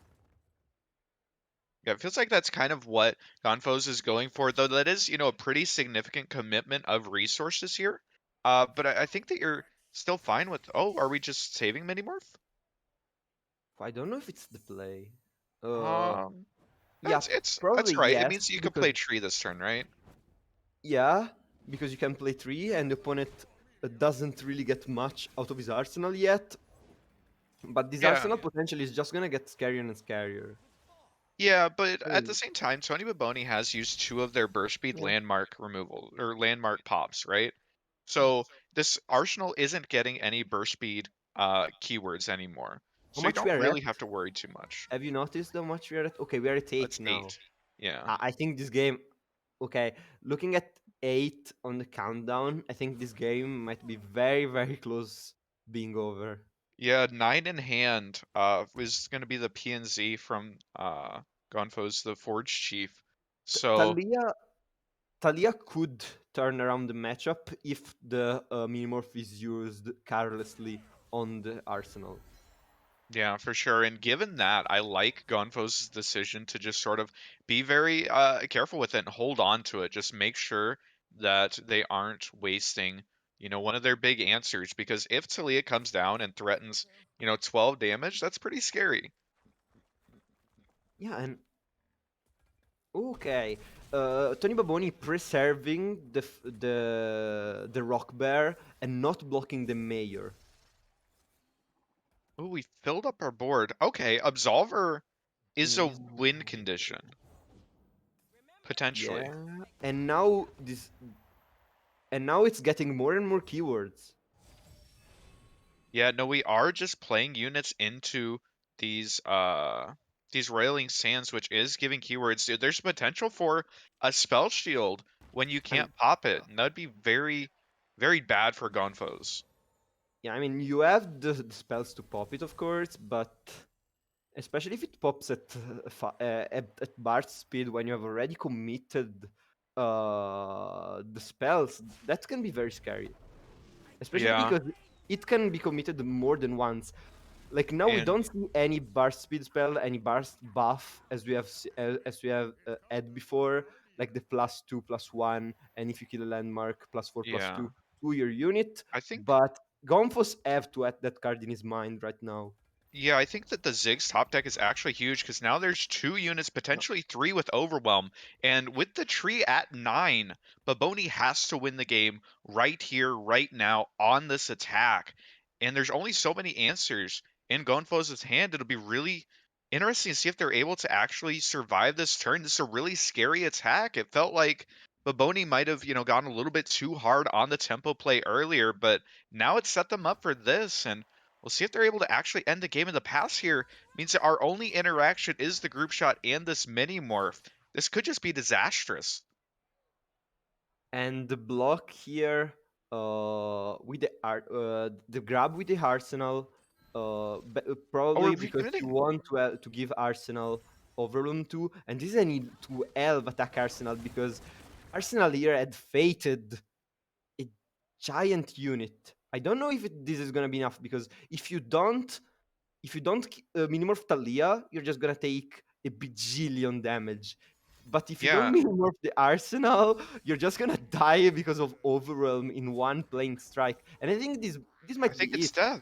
Yeah, it feels like that's kind of what Gonfos is going for, though that is, a pretty significant commitment of resources here. But I think that you're still fine with, oh, are we just saving Minimorph? I don't know if it's the play. Uh, Um, yeah, that's probably right. It yes, means you can because play Tree this turn, right? yeah, because you can play three, and the opponent doesn't really get much out of his arsenal yet. But this Yeah. arsenal potentially is just gonna get scarier and scarier. Yeah, but I at the mean, same time, Tony Baboni has used two of their burst speed yeah. landmark removal or landmark pops, right? So this arsenal isn't getting any burst speed keywords anymore. How So you much we don't are really at? have to worry too much. Have you noticed how much we are at? Okay, we are at eight It's now. 8. Yeah. I think this game. Okay, looking at 8 on the countdown, I think this game might be very, very close being over. Yeah, 9 in hand is going to be the PNZ from Gonfo's the Forge Chief. So, Talia, Talia could turn around the matchup if the Minimorph is used carelessly on the Arsenal. yeah, for sure. And given that, I like Gonfo's decision to just sort of be very careful with it and hold on to it. Just make sure that they aren't wasting, one of their big answers. Because if Talia comes down and threatens, 12 damage, that's pretty scary. Yeah, and okay, Tony Baboni preserving the Rock Bear and not blocking the Mayor. Oh, we filled up our board. Okay, Absolver is a Mm, win condition, potentially. yeah, and now it's getting more and more keywords. Yeah, no, we are just playing units into these railing sands, which is giving keywords. There's potential for a spell shield when you I mean, can't pop it, and that'd be very, very bad for Gonfos. yeah, I mean, you have the spells to pop it, of course, but especially if it pops at burst speed when you have already committed the spells, that can be very scary. Especially Yeah, because it can be committed more than once. Like now, we and don't see any burst speed spell, any burst buff as we have had before, like the +2/+1, and if you kill a landmark, +4/+2 yeah, to your unit. I think But Gonfos have to add that card in his mind right now. Yeah, I think that the Ziggs top deck is actually huge because now there's 2 units, potentially 3 with Overwhelm. And with the tree at 9, Baboni has to win the game right here, right now, on this attack. And there's only so many answers in Gonfos' hand. It'll be really interesting to see if they're able to actually survive this turn. This is a really scary attack. It felt like Baboni might have, gotten a little bit too hard on the tempo play earlier, but now it's set them up for this. And we'll see if they're able to actually end the game. In the pass here means that our only interaction is the group shot and this mini morph. This could just be disastrous. And the block here with the grab with the Arsenal, Oh, we're probably because you recommitting. want to give Arsenal Overrun 2, and this is a need to help attack Arsenal because Arsenal here had fated a giant unit. I don't know if this is gonna be enough because if you don't minimorph Talia, you're just gonna take a bajillion damage. But if you don't Yeah, minimorph the Arsenal, you're just gonna die because of Overwhelm in one plain strike. And I think this I might think be it's it. dead.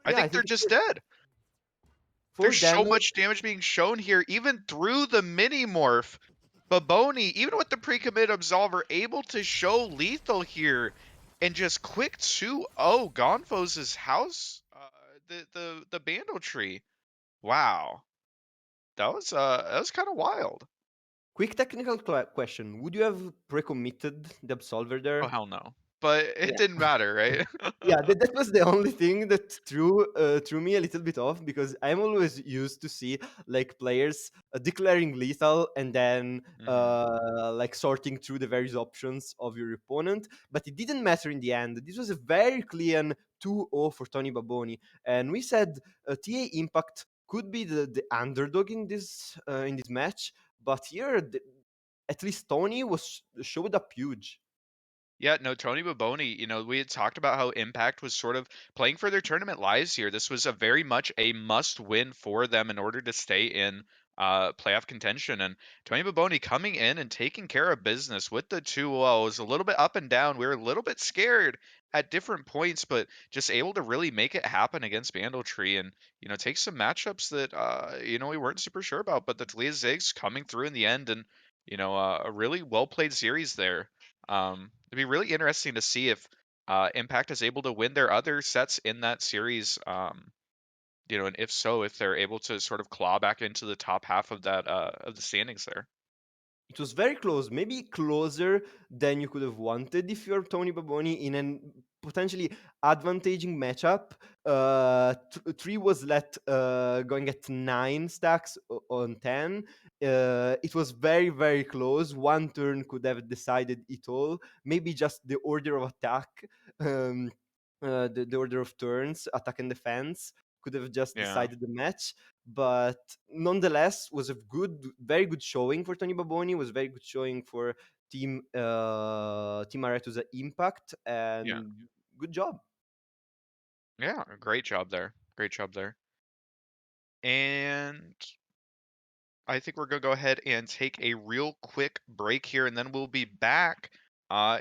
I Yeah, I think they're think it's just it. dead. Full There's so damage. much damage being shown here, even through the mini morph. Baboni, even with the pre-commit absolver, able to show lethal here, and just quick 2-0 Gonfos' house, the Bandle tree. Wow, that was kind of wild. Quick technical question: would you have pre-committed the absolver Oh there? hell no, but it didn't matter, right? Yeah, that was the only thing that threw me a little bit off, because I'm always used to see like players declaring lethal and then hmm like sorting through the various options of your opponent. But it didn't matter in the end. This was a very clean 2-0 for Tony Baboni, and we said TA Impact could be the underdog in this match, but here at least Tony was showed up huge. Yeah, no, Tony Baboni, we had talked about how Impact was sort of playing for their tournament lives here. This was a very much a must win for them in order to stay in playoff contention. And Tony Baboni coming in and taking care of business with the 2-0 was a little bit up and down. We were a little bit scared at different points, but just able to really make it happen against Bandletree and, take some matchups that, we weren't super sure about. But the Talia Zigs coming through in the end and, a really well played series there. It'd be really interesting to see if Impact is able to win their other sets in that series. And if so, if they're able to sort of claw back into the top half of that of the standings there. It was very close, maybe closer than you could have wanted if you're Tony Baboni in a potentially advantaging matchup. Three was let going at 9 stacks on 10. It was very, very close. One turn could have decided it all. Maybe just the order of attack, um, the order of turns, attack and defense, could have just Yeah, decided the match. But nonetheless, was a very good showing for Tony Baboni. Was very good showing for Team Areto's Impact, yeah, and good job. yeah. Great job there. Great job there. And I think we're gonna go ahead and take a real quick break here, and then we'll be back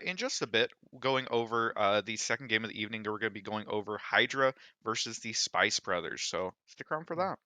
in just a bit, going over the second game of the evening. We're gonna be going over Hydra versus the Spice Brothers. So stick around for that.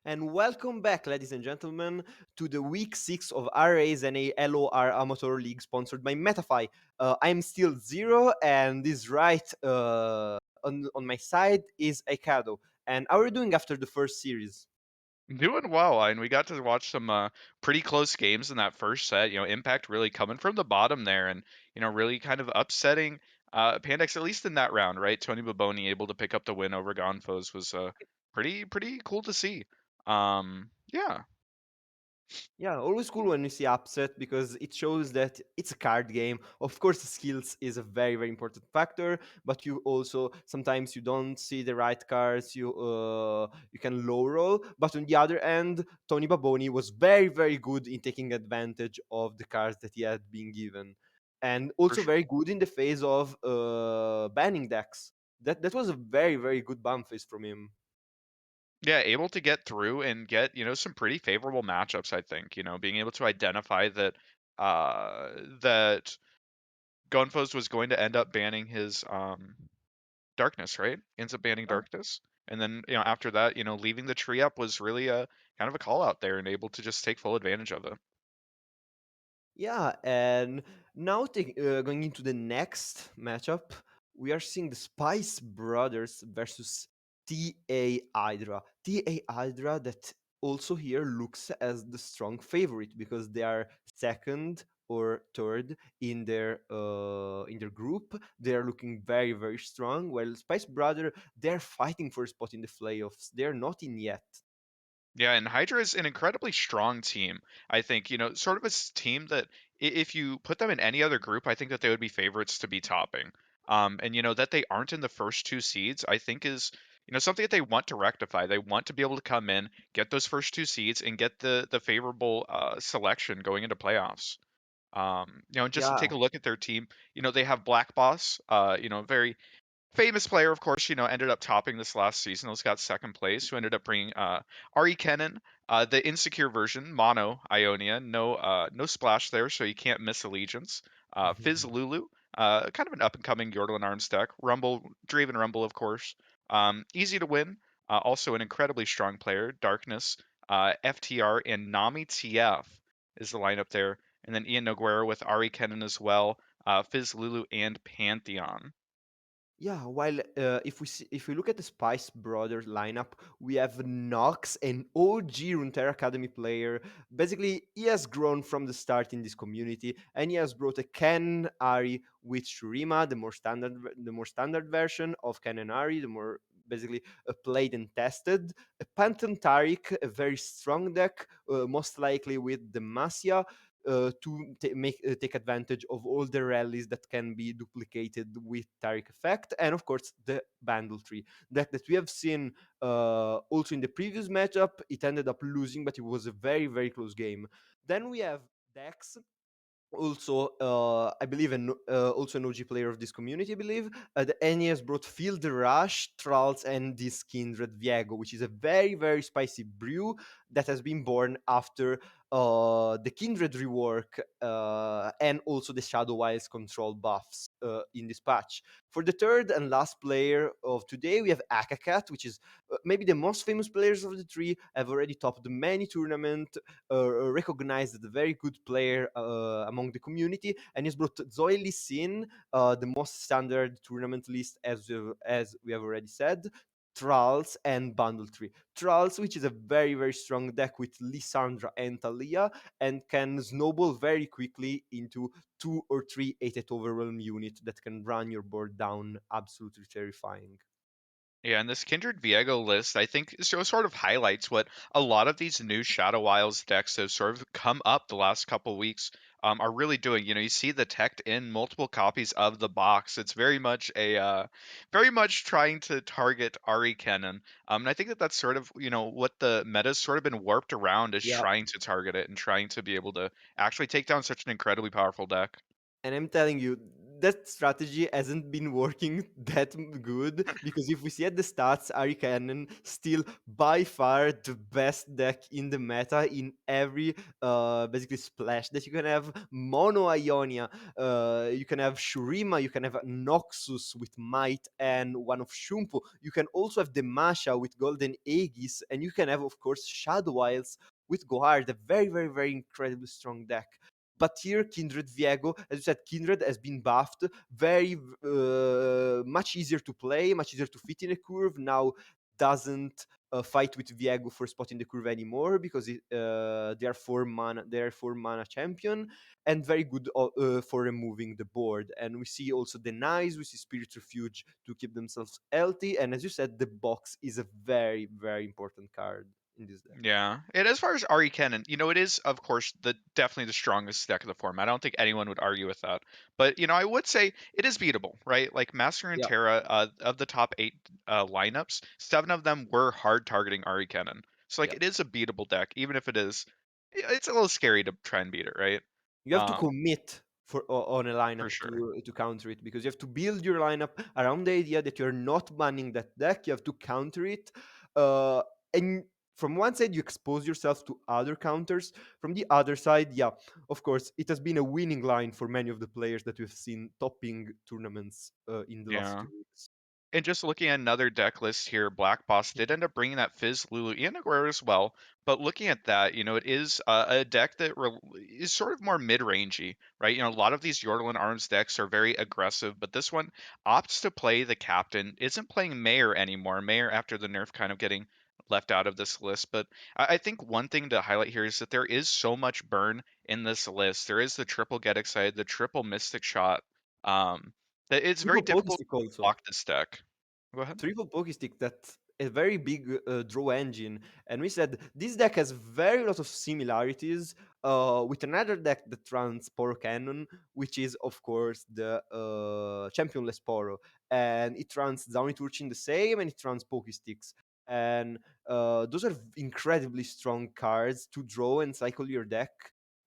and welcome back, ladies and gentlemen, to the week 6 of RA's NA LOR Amateur League sponsored by Metafy. I'm still Zero, and this right on my side is Aikado. And how are you doing after the first series? Doing well, and we got to watch some pretty close games in that first set. Impact really coming from the bottom there, and really kind of upsetting Pandex at least in that round, right? Tony Baboni able to pick up the win over Gonfos was pretty cool to see. Yeah, Yeah, always cool when you see upset because it shows that it's a card game. Of course, skills is a very very important factor, but you also sometimes you don't see the right cards. You can low roll, but on the other end, Tony Baboni was very very good in taking advantage of the cards that he had been given, and for also sure. very good in the phase of banning decks. That was a very very good ban phase from him. Yeah, able to get through and get some pretty favorable matchups. I think being able to identify that Gonfos was going to end up banning his Darkness, right? Ends up banning Darkness. And then, after that, leaving the tree up was really a kind of a call out there and able to just take full advantage of it. Yeah, and now going into the next matchup, we are seeing the Spice Brothers versus TA Hydra. TA Hydra that also here looks as the strong favorite because they are second or third in their group. They are looking very very strong. While Spice Brother they're fighting for a spot in the playoffs. They're not in yet. Yeah, and Hydra is an incredibly strong team. I think, sort of a team that if you put them in any other group, I think that they would be favorites to be topping. And that they aren't in the first two seeds, I think is, something that they want to rectify. They want to be able to come in, get those first two seeds, and get the favorable selection going into playoffs. Just to Yeah. take a look at their team, they have Black Boss, very famous player, of course, ended up topping this last season. He's got second place, who ended up bringing Ari Kennan, the insecure version, Mono Ionia. No splash there, so you can't miss Allegiance. Fizz Lulu, kind of an up and coming Yordle Arms deck. Rumble, Draven Rumble, of course. Easy to win. Also an incredibly strong player. Darkness, FTR, and Nami TF is the lineup there. And then Ian Noguera with Ari Kennan as well. Fizz Lulu and Pantheon. Yeah, while if we look at the Spice Brothers lineup, we have Nox, an OG Runeterra Academy player. Basically, he has grown from the start in this community, and he has brought a Ken Ari with Shurima, the more standard version of Ken and Ari, the more basically played and tested. A Pantheon Taric, a very strong deck, most likely with the Demacia, to take advantage of all the rallies that can be duplicated with Taric effect, and of course the bundle tree that we have seen also in the previous matchup. It ended up losing, but it was a very very close game. Then we have Dex, also I believe also an OG player of this community. I believe the NES brought Field Rush, Trolls, and this Kindred Viego, which is a very very spicy brew that has been born after the Kindred rework and also the Shadow Wilds control buffs in this patch. For the third and last player of today, we have Akakat, which is maybe the most famous players of the three. Have already topped many tournaments, recognized as a very good player among the community, and he's brought Zoe Lee Sin, the most standard tournament list, as we have already said. Trolls and Bundle Tree. Trolls, which is a very, very strong deck with Lissandra and Talia, and can snowball very quickly into 2 or 3 8 overwhelm unit that can run your board down absolutely terrifying. Yeah, and this Kindred Viego list, I think, sort of highlights what a lot of these new Shadow Isles decks that have sort of come up the last couple weeks are really doing. You see the tech in multiple copies of the box. It's very much trying to target Ari Kennan. And I think that that's sort of, what the meta's sort of been warped around is Yeah, trying to target it and trying to be able to actually take down such an incredibly powerful deck. and I'm telling you, that strategy hasn't been working that good, because if we see at the stats, Ari Cannon still by far the best deck in the meta in every basically splash that you can have. Mono Ionia, you can have Shurima, you can have Noxus with Might and one of Shumpu. You can also have Demasha with Golden Aegis, and you can have, of course, Shadow Isles with Gohard, a very, very, very incredibly strong deck. But here, Kindred Viego, as you said, Kindred has been buffed, very much easier to play, much easier to fit in a curve. Now doesn't fight with Viego for spotting the curve anymore, because they are 4 mana. They are 4 mana champion, and very good for removing the board. And we see also the Nice, we see Spirit Refuge to keep themselves healthy. And as you said, the box is a very, very important card in this deck. Yeah, and as far as Ari Cannon, it is of course the definitely the strongest deck of the format. I don't think anyone would argue with that. But I would say it is beatable, right? Like Master and Yeah, Terra, of the top 8 lineups, 7 of them were hard targeting Ari Cannon. So like yeah. it is a beatable deck, even if it's a little scary to try and beat it, right? You have to Um, commit on a for lineup sure. to counter it, because you have to build your lineup around the idea that you're not banning that deck. You have to counter it, and from one side you expose yourself to other counters. From the other side, yeah, of course, it has been a winning line for many of the players that we've seen topping tournaments in the last Yeah. 2 weeks. And just looking at another deck list here, Black Boss did end up bringing that Fizz, Lulu, and Aguero as well. But looking at that, it is a deck that is sort of more mid-rangey, right? A lot of these Yordle and Arms decks are very aggressive, but this one opts to play the Captain, isn't playing Mayor anymore. Mayor, after the nerf, kind of getting left out of this list. But I think one thing to highlight here is that there is so much burn in this list. There is the triple Get Excited, the triple Mystic Shot. Um, that it's very Triple difficult Pokestick to also. block this deck. Go ahead. Triple Pokestick, that's a very big draw engine. And we said this deck has very lot of similarities with another deck that runs Poro Cannon, which is of course the championless Poro. And it runs Downy Turchin the same, and it runs Pokesticks. And those are incredibly strong cards to draw and cycle your deck.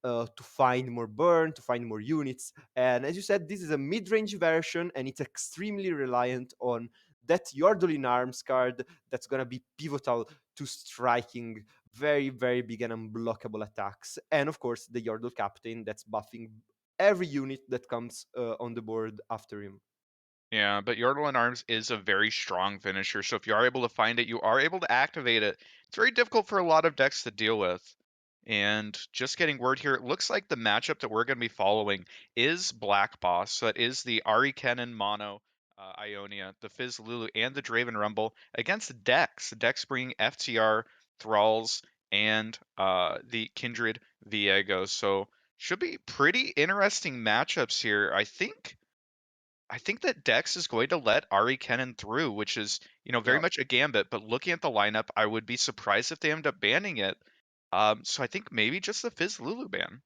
To find more burn, to find more units. And as you said, this is a mid range version, and it's extremely reliant on that Yordle in Arms card that's gonna be pivotal to striking very, very big and unblockable attacks. And of course, the Yordle Captain that's buffing every unit that comes on the board after him. Yeah, but Yordle in Arms is a very strong finisher, so if you are able to find it, you are able to activate it. It's very difficult for a lot of decks to deal with. And just getting word here, it looks like the matchup that we're going to be following is Black Boss. So it is the Ari Kennen Mono Ionia, the Fizz Lulu, and the Draven Rumble against Dex. Dex bringing FTR, Thralls, and the Kindred Viego. So should be pretty interesting matchups here. I think that Dex is going to let Ari Kennen through, which is, very Yeah. much a gambit. But looking at the lineup, I would be surprised if they end up banning it. So I think maybe just the Fizz Lulu ban.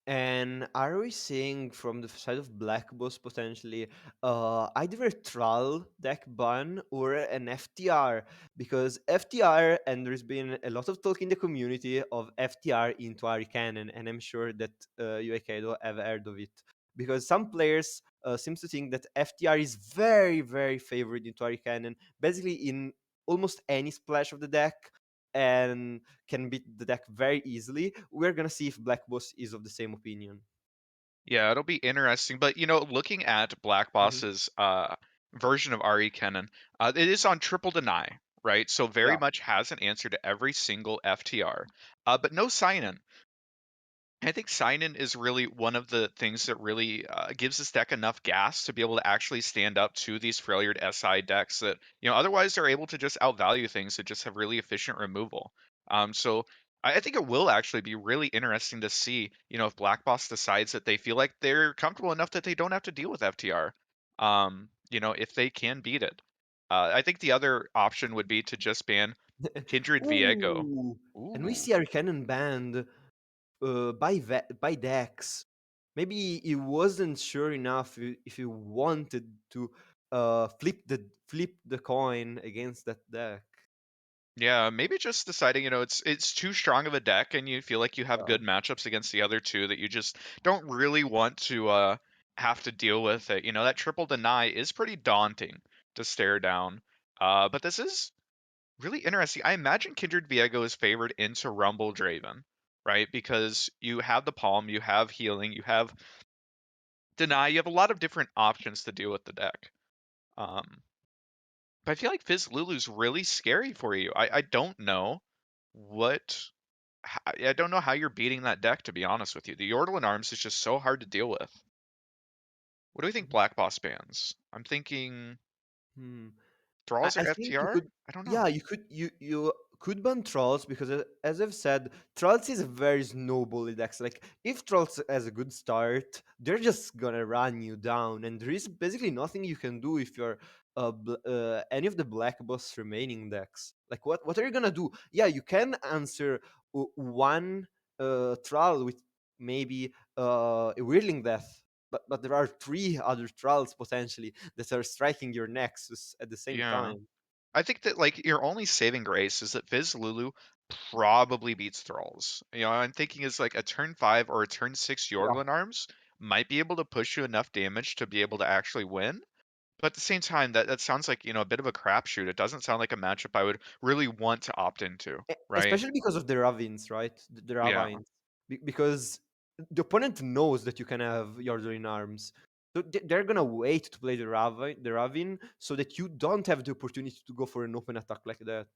And are we seeing from the side of Black Boss potentially either a Thrall deck ban or an FTR? Because FTR, and there's been a lot of talk in the community of FTR into Ari Cannon, and I'm sure that you, Aikido, have heard of it. Because some players seems to think that FTR is very, very favored into Ari Cannon, basically in almost any splash of the deck. And can beat the deck very easily. We're gonna see if Black Boss is of the same opinion. Yeah, it'll be interesting. But looking at Black Mhm. Boss's version of Ari Kennen, it is on triple deny, right? So very Yeah, much has an answer to every single FTR, but no sign in. I think sign-in is really one of the things that really gives this deck enough gas to be able to actually stand up to these Freljord SI decks that, otherwise they're able to just outvalue things that just have really efficient removal. So I think it will actually be really interesting to see, if Black Boss decides that they feel like they're comfortable enough that they don't have to deal with FTR, if they can beat it. I think the other option would be to just ban Kindred Viego. Ooh, and we Ooh. see our cannon banned by Dex. Maybe he wasn't sure enough if he wanted to flip the coin against that deck. Yeah, maybe just deciding, it's too strong of a deck and you feel like you have Yeah. good matchups against the other two that you just don't really want to have to deal with it. That triple deny is pretty daunting to stare down. But this is really interesting. I imagine Kindred Viego is favored into Rumble Draven, right? Because you have the Palm, you have healing, you have deny, you have a lot of different options to deal with the deck. Um, but I feel like Fizz Lulu's really scary for you. I don't know what I don't know how you're beating that deck, to be honest with you. The Yordle and Arms is just so hard to deal with. What do we think Mhm. Black Boss bans? I'm thinking Hmm. I, Thralls I or think you FTR? could, I don't know. yeah, you could ban trolls because, as I've said, trolls is a very snowbally deck. Like if trolls has a good start, they're just gonna run you down, and there is basically nothing you can do if you're any of the black boss remaining decks. Like what are you gonna do? Yeah, you can answer one troll with maybe a whirling death. But there are three other trolls potentially that are striking your nexus at the same Yeah. time. I think that like your only saving grace is that Fizz Lulu probably beats Thralls. I'm thinking is like a turn 5 or a turn 6 Yeah. Yordle Arms might be able to push you enough damage to be able to actually win. But at the same time, that sounds like, a bit of a crapshoot. It doesn't sound like a matchup I would really want to opt into, right? Especially because of the ravines, right? The Yeah. ravines, because the opponent knows that you can have Yordle in arms, so they're gonna wait to play the ravine, so that you don't have the opportunity to go for an open attack like that.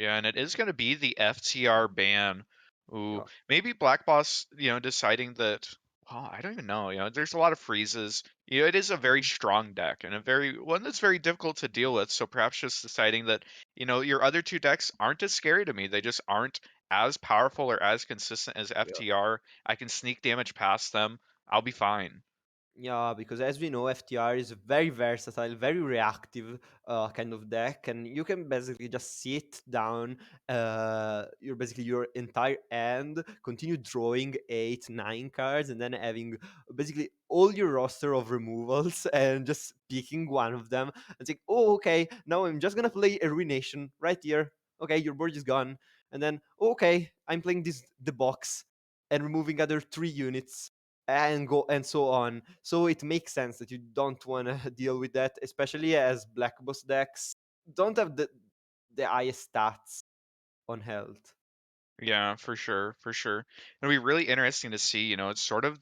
Yeah, and it is going to be the FTR ban. Ooh, Yeah. maybe Black Boss, deciding that. Well, I don't even know. There's a lot of freezes. It is a very Mhm. strong deck and a very one that's very difficult to deal with. So perhaps just deciding that, your other two decks aren't as scary to me. They just aren't as powerful or as consistent as Yeah. FTR. I can sneak damage past them. I'll be fine. Yeah, because as we know, FTR is a very versatile, very reactive kind of deck, and you can basically just sit down. Your entire end, continue drawing 8, 9 cards, and then having basically all your roster of removals, and just picking one of them and saying, "Oh, okay, now I'm just gonna play a Ruination right here. Okay, your board is gone, and then okay, I'm playing the box and removing other 3 units." And go and so on. So it makes sense that you don't want to deal with that, especially as black boss decks don't have the highest stats on health. Yeah, for sure, for sure. It'll be really interesting to see. It's sort of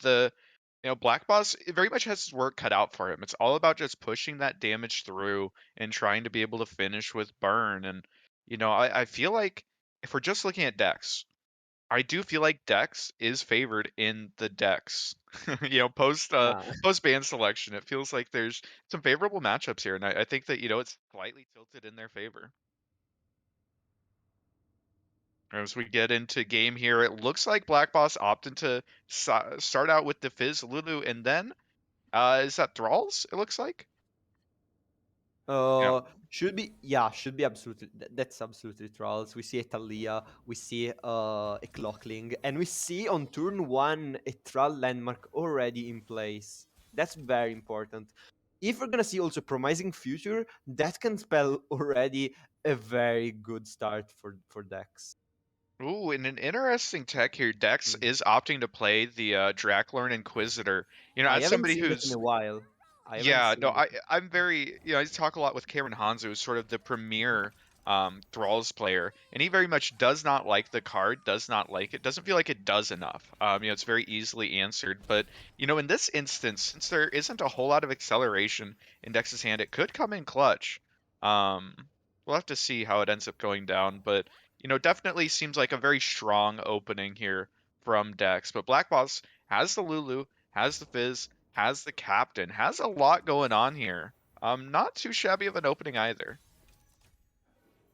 Black Boss it very much has his work cut out for him. It's all about just pushing that damage through and trying to be able to finish with burn. And I feel like if we're just looking at Dex, I do feel like Dex is favored in the Dex. Yeah. Post ban selection, it feels like there's some favorable matchups here, and I think that it's slightly tilted in their favor. As we get into game here, it looks like Black Boss opted to start out with the Fizz Lulu, and then is that Thralls? It looks like. Yeah. Should be absolutely. That's absolutely trolls. We see a Thalia, we see a Clockling, and we see on turn one a troll landmark already in place. That's very important. If we're gonna see also promising future, that can spell already a very good start for decks. Ooh, and an interesting tech here. Dex Mm. is opting to play the Draklorn Inquisitor. I As haven't somebody seen that in who's a while. I haven't yeah, no, seen I that. I'm very I talk a lot with Cameron Hanzo, who's sort of the premier Thralls player, and he very much does not like the card, does not like it, doesn't feel like it does enough. It's very easily answered, but in this instance, since there isn't a whole lot of acceleration in Dex's hand, it could come in clutch. Um, we'll have to see how it ends up going down, but definitely seems like a very strong opening here from Dex. But Black Boss has the Lulu, has the Fizz, has the captain, has a lot going on here. Not too shabby of an opening either.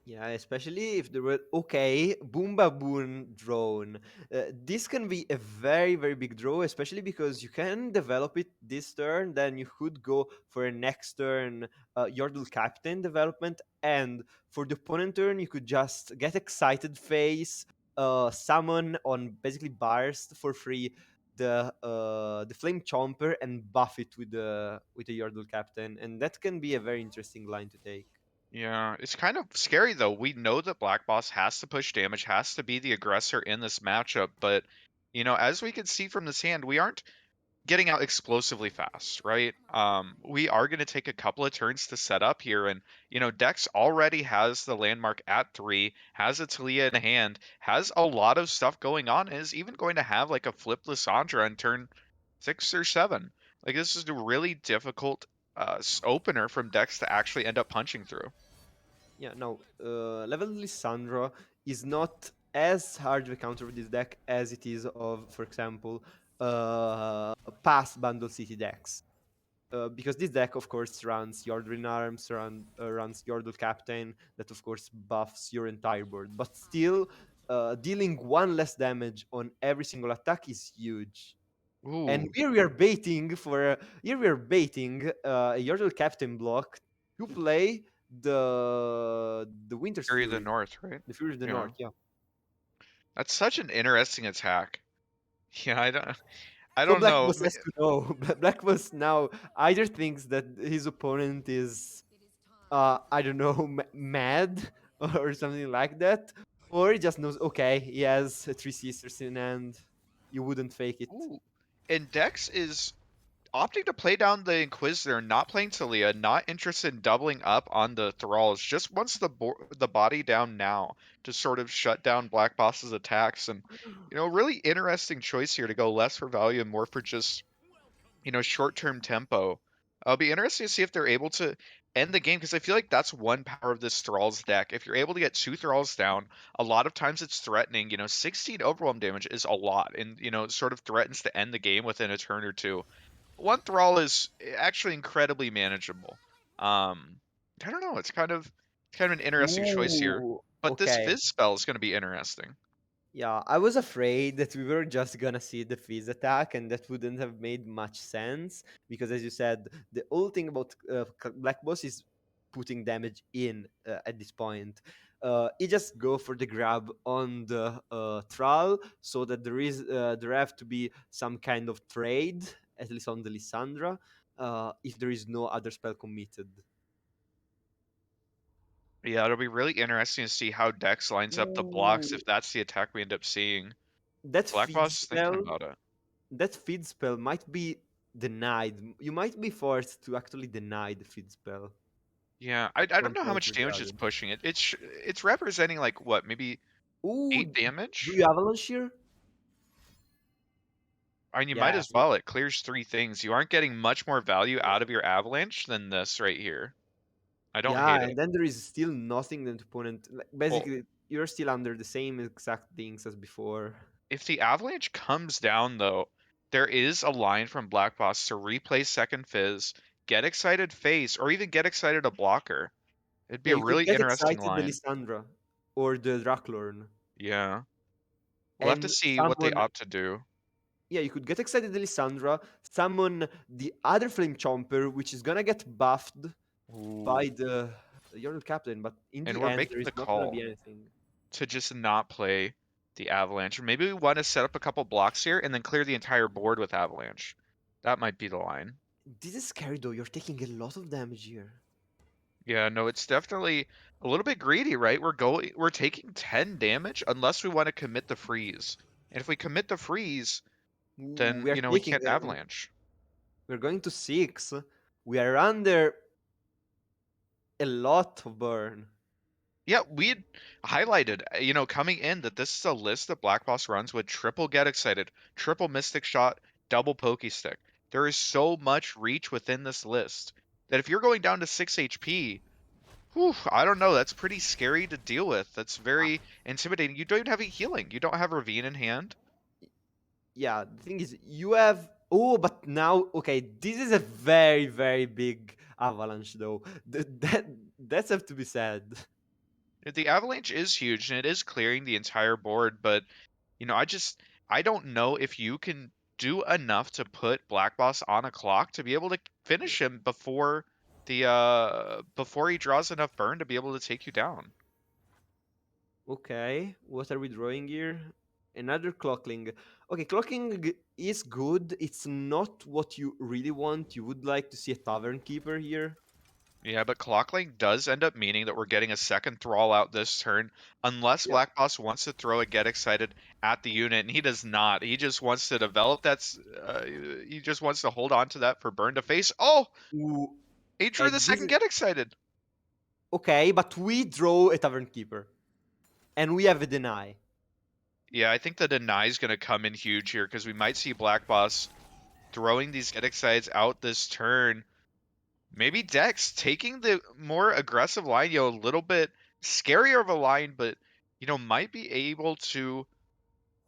Yeah, especially if there were okay, Boom Baboon drone. This can be a very, very big draw, especially because you can develop it this turn, then you could go for a next turn Yordle Captain development, and for the opponent turn, you could just get excited face, summon on basically Burst for free the Flame Chomper and buff it with the Yordle Captain, and that can be a very interesting line to take. Yeah, it's kind of scary though. We know that Black Boss has to push damage, has to be the aggressor in this matchup, but as we can see from this hand, we aren't getting out explosively fast, right? We are going to take a couple of turns to set up here, and Dex already has the landmark at 3, has a Talia in hand, has a lot of stuff going on, and is even going to have like a flip Lissandra on turn 6 or 7. Like this is a really difficult opener from Dex to actually end up punching through. Yeah, no, level Lissandra is not as hard to counter with this deck as it is of, for example, past Bundle City decks. Because this deck, of course, runs Yordrin Arms, runs Yordle Captain, that of course buffs your entire board. But still, dealing one less damage on every single attack is huge. And Ooh, here we are baiting for a Yordle Captain block to play the Winter's Fury of the Fury, North, right? the Fury of the Yeah. North. Yeah. That's such an interesting attack. Yeah, I So don't Black know. Boss has to know. Black Boss now either thinks that his opponent is I don't know, mad or something like that, or he just knows, okay, he has three sisters in hand. You wouldn't fake it. Ooh. And Dex is opting to play down the Inquisitor, not playing Talia, not interested in doubling up on the Thralls, just wants the body down now to sort of shut down Black Boss's attacks. And, really interesting choice here to go less for value and more for just, short-term tempo. It'll be interesting to see if they're able to end the game because I feel like that's one power of this Thralls deck. If you're able to get 2 Thralls down, a lot of times it's threatening. 16 overwhelm damage is a lot and, it sort of threatens to end the game within a turn or two. One Thrall is actually incredibly manageable. I don't know. It's kind of an interesting choice here. Ooh, But this okay. Fizz spell is going to be interesting. Yeah, I was afraid that we were just gonna see the Fizz attack, and that wouldn't have made much sense because, as you said, the whole thing about Black Boss is putting damage in at this point. He just go for the grab on the Thrall, so that there have to be some kind of trade, at least on the Lissandra, if there is no other spell committed. Yeah, it'll be really interesting to see how Dex lines up the blocks Ooh, if that's the attack we end up seeing. that Black feed Boss is thinking spell about it. that feed spell might be denied. You might be forced to actually deny the feed spell Yeah, I don't know how control much for the damage it's other. pushing. It's representing like what, maybe Ooh, 8 do damage? you avalanche here? I mean, you might Yeah. as well. It clears 3 things. You aren't getting much more value out of your avalanche than this right here. I don't Yeah, hate it. and then there is still nothing that the opponent. Well, Basically, you're still under the same exact things as before. if the avalanche comes down though, there is a line from Black Boss to replay second Fizz, get excited face, or even get excited a blocker. It'd be Yeah, a you could really get interesting excited the line. Lissandra or the Draklorn, Yeah. We'll have to and see what they someone. opt to do. Yeah, you could get excited the Lissandra, summon the other Flame Chomper, which is gonna get buffed Ooh. by the Yordle Captain, but in And the we're end, there making is the not gonna be call anything. to just not play the Avalanche. Or maybe we want to set up a couple blocks here and then clear the entire board with Avalanche. That might be the line. This is scary though. You're taking a lot of damage here. Yeah, no, it's definitely a little bit greedy, right? We're taking 10 damage unless we want to commit the freeze. And if we commit the freeze, Ooh, then, we are we taking. can't Avalanche. We're going to 6. We are under a lot of burn. Yeah, we had highlighted, coming in that this is a list that Black Boss runs with triple Get Excited, triple Mystic Shot, double Pokey Stick. There is so much reach within this list that if you're going down to 6 HP, whew, I don't know, that's pretty scary to deal with. That's Uh, very intimidating. You don't even have a healing. You don't have Ravine in hand. yeah, the thing is, you have. Oh, but now, okay, this is a very, very big avalanche, though. That's have to be said. The Avalanche is huge and it is clearing the entire board, but I don't know if you can do enough to put Black Boss on a clock to be able to finish him before he draws enough burn to be able to take you down. Okay, what are we drawing here? Another clockling. Okay, clocking is good. It's not what you really want. You would like to see a tavern keeper here. Yeah, but Clockling does end up meaning that we're getting a second Thrall out this turn, unless Yeah. Black Boss wants to throw a Get Excited at the unit, and he does not. He just wants to develop that. He just wants to hold on to that for Burn to face. Oh, Ooh, he drew the and this second is Get Excited. okay, but we draw a Tavern Keeper, and we have a deny. Yeah, I think the deny is going to come in huge here because we might see Black Boss throwing these Get Exciteds out this turn. Maybe Dex taking the more aggressive line, a little bit scarier of a line, but might be able to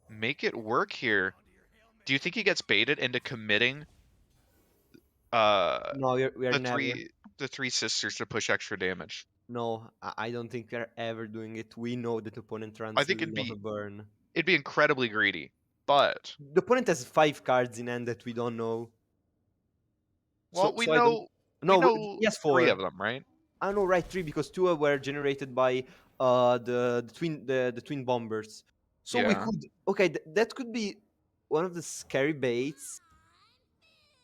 make it work here. Do you think he gets baited into committing uh No, we are the never. three sisters to push extra damage? No, I don't think we are ever doing it. We know that the opponent I runs a think lot of burn. it'd be incredibly greedy. But The opponent has 5 cards in hand that we don't know. well, So I don't. we No, know he has three of 4. them, right? I know, right? 3 because 2 were generated by the twin bombers. So we Yeah. could okay. That could be one of the scary baits.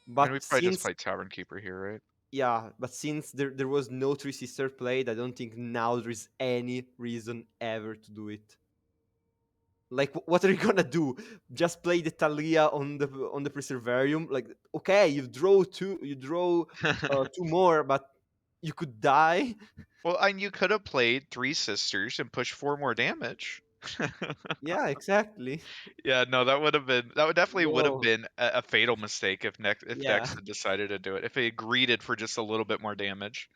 I mean, we But probably just since play Tavern Keeper here, right? yeah, but since there was no three sister played, I don't think now there is any reason ever to do it. Like, what are you gonna do? Just play the Talia on the Preservarium? Like, okay, you draw two more, but you could die. Well, and you could have played three sisters and pushed four more damage. Yeah, exactly. Yeah, no, that would definitely would have Whoa. been a fatal mistake if Yeah. Dex had decided to do it. If he greeted for just a little bit more damage.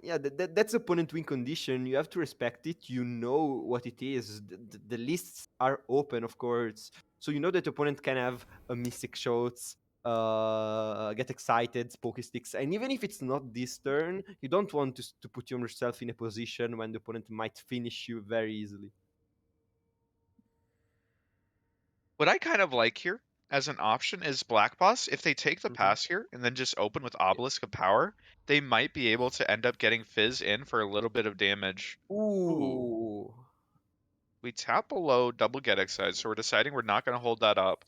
Yeah, that's opponent win condition. You have to respect it. You know what it is. The lists are open, of course. So you know that opponent can have a Mystic Shots, get excited, Pokey Sticks. And even if it's not this turn, you don't want to put yourself in a position when the opponent might finish you very easily. What I kind of like here as an option is Black Boss. If they take the Mhm. pass here and then just open with Obelisk of Power, they might be able to end up getting Fizz in for a little bit of damage. Ooh, Ooh. we tap below double get excited, so we're deciding we're not going to hold that up.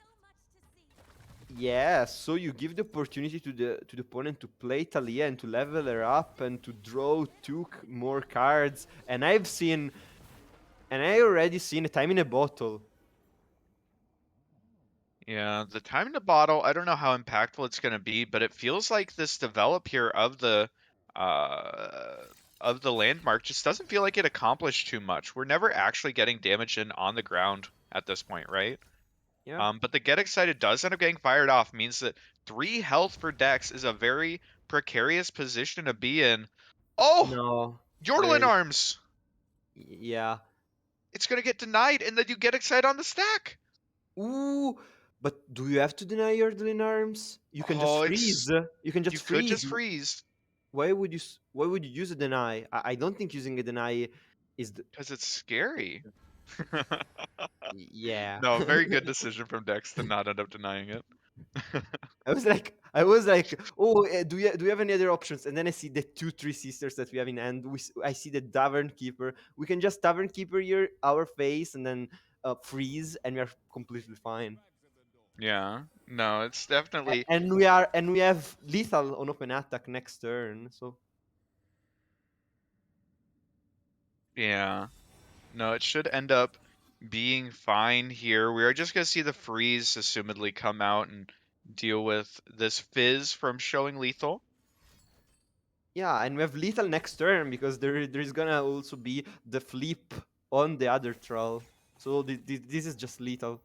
Yeah, so you give the opportunity to the opponent to play Talia and to level her up and to draw more cards. And I already seen a time in a bottle. Yeah, the time in the bottle, I don't know how impactful it's going to be, but it feels like this develop here uh of the landmark just doesn't feel like it accomplished too much. We're never actually getting damage in on the ground at this point, right? Yeah. But the get excited does end up getting fired off, means that 3 health for Dex is a very precarious position to be in. Oh, No. Jordan There's arms. yeah. It's going to get denied, and then you get excited on the stack. Ooh, but do you have to deny your Dylan arms? You can just Oh, freeze. You can you just could freeze. just freeze Why would you use a deny? I don't think using a deny is because it's scary. yeah. No, very good decision from Dex to not end up denying it. I was like, oh, do you have any other options? And then I see the 2 3 sisters that we have in hand. I see the Tavern Keeper. We can just Tavern Keeper here, our face, and then freeze, and we are completely fine. Yeah, no, it's definitely, And we have lethal on open attack next turn. So yeah. No, it should end up being fine here. We are just going to see the freeze assumedly come out and deal with this fizz from showing lethal. yeah, and we have lethal next turn because there's gonna also be the flip on the other troll. So this is just lethal.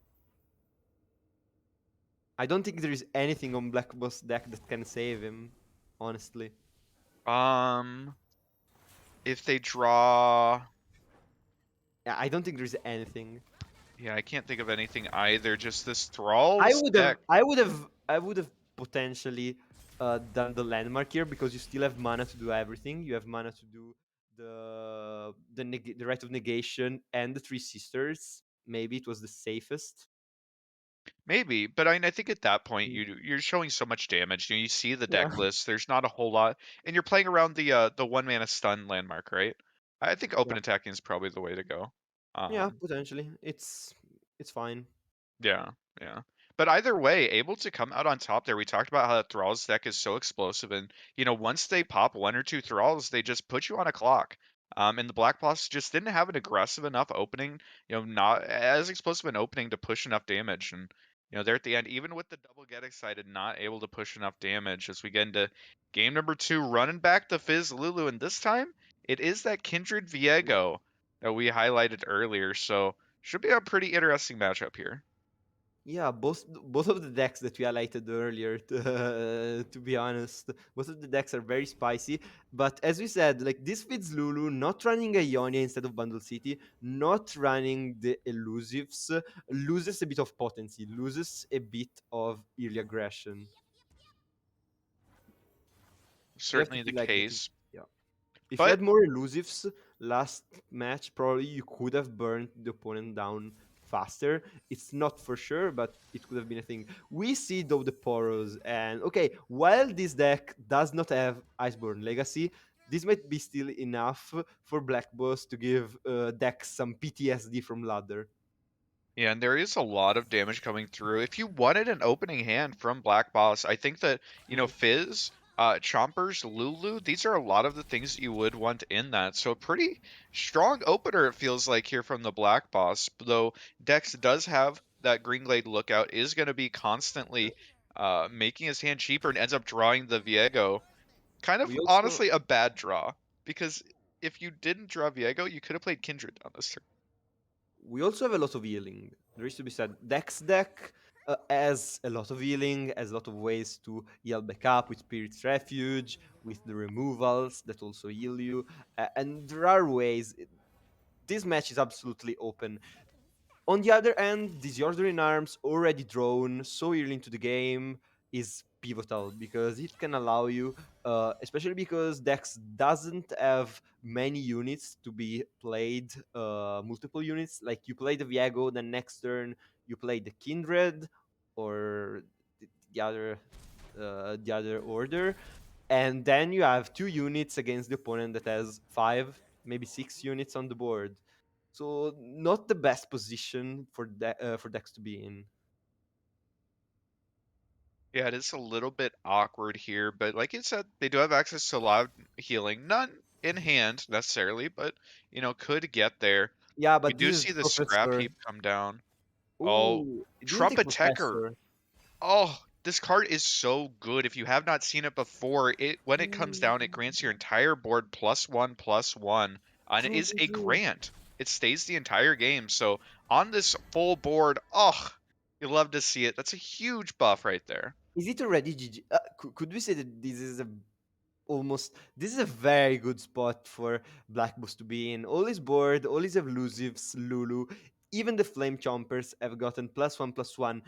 I don't think there is anything on Black Boss deck that can save him, honestly. Um, if they draw, Yeah, I don't think there's anything. yeah, I can't think of anything either. Just this Thrall's deck. I would have potentially done the landmark here because you still have mana to do everything. You have mana to do the right of negation and the three sisters. Maybe it was the safest. Maybe, but I think at that point Mm. you're showing so much damage. You see the Yeah, deck list. There's not a whole lot, and you're playing around the 1 mana stun landmark, right? I think yeah, open attacking is probably the way to go. yeah. Um, Potentially, it's fine. yeah, yeah. But either way, able to come out on top there. We talked about how the Thrall's deck is so explosive, and once they pop one or two Thralls, they just put you on a clock. And the Black Boss just didn't have an aggressive enough opening, not as explosive an opening to push enough damage. And there at the end, even with the double get excited, not able to push enough damage as we get into game number two, running back the Fizz Lulu, and this time it is that Kindred Viego that we highlighted earlier. So should be a pretty interesting matchup here. Yeah, both of the decks that we highlighted earlier, to be honest, both of the decks are very spicy. But as we said, like this fits Lulu, not running a Ionia instead of Bundle City, not running the elusives, loses a bit of potency, loses a bit of early aggression. You have to Certainly the feel like that. case. Yeah. If you But had more elusives last match, probably you could have burned the opponent down faster. It's not for sure, but it could have been a thing. We see though the Poros, and okay, while this deck does not have Iceborne Legacy, this might be still enough for Black Boss to give decks some PTSD from ladder. yeah, and there is a lot of damage coming through. If you wanted an opening hand from Black Boss, I think that, Fizz, Chompers, Lulu, these are a lot of the things that you would want in that. So a pretty strong opener it feels like here from the Black Boss, though Dex does have that Green Glade lookout, is going to be constantly making his hand cheaper and ends up drawing the Viego. Kind of We also honestly a bad draw, because if you didn't draw Viego, you could have played Kindred on this turn. we also have a lot of healing. There is to be said. Dex deck has a lot of healing, has a lot of ways to heal back up with Spirit's Refuge, with the removals that also heal you. And there are ways. This match is absolutely open. On the other hand, this Ordering Arms already drawn so early into the game is pivotal because it can allow you, especially because Dex doesn't have many units to be played, multiple units. Like you play the Viego, then next turn you play the Kindred or the other, the other order, and then you have two units against the opponent that has five, maybe six units on the board. So not the best position for Dex to be in. Yeah, it is a little bit awkward here, but like you said, they do have access to a lot of healing. Not in hand necessarily, but could get there. Yeah, We but this do is see the scrap Professor. heap come down. Oh, Oh, it didn't take Trumpetecker. Professor. Oh, this card is so good. If you have not seen it before, when it comes Ooh, down, it grants your entire board +1/+1, and it so is a good. grant. It stays the entire game. So on this full board, oh, you love to see it. That's a huge buff right there. Is it already GG? Could we say that this is a very good spot for Black Boss to be in? All his board, all his elusives, Lulu, even the Flame Chompers have gotten +1/+1.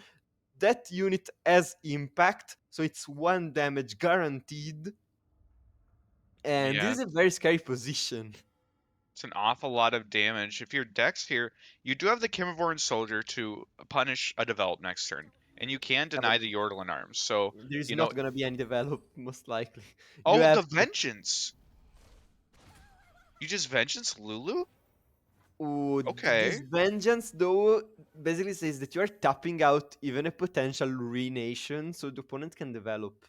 That unit has impact, so it's one damage guaranteed. And this Yeah, is a very scary position. it's an awful lot of damage. If you're Dex here, you do have the Kimmervorn Soldier to punish a develop next turn, and you can Yeah, but deny the Yordlin arms. So, there's you know, not gonna be any develop, most likely. You oh, have the Vengeance! You just Vengeance Lulu? this Okay. vengeance though basically says that you are tapping out even a potential ruination so the opponent can develop.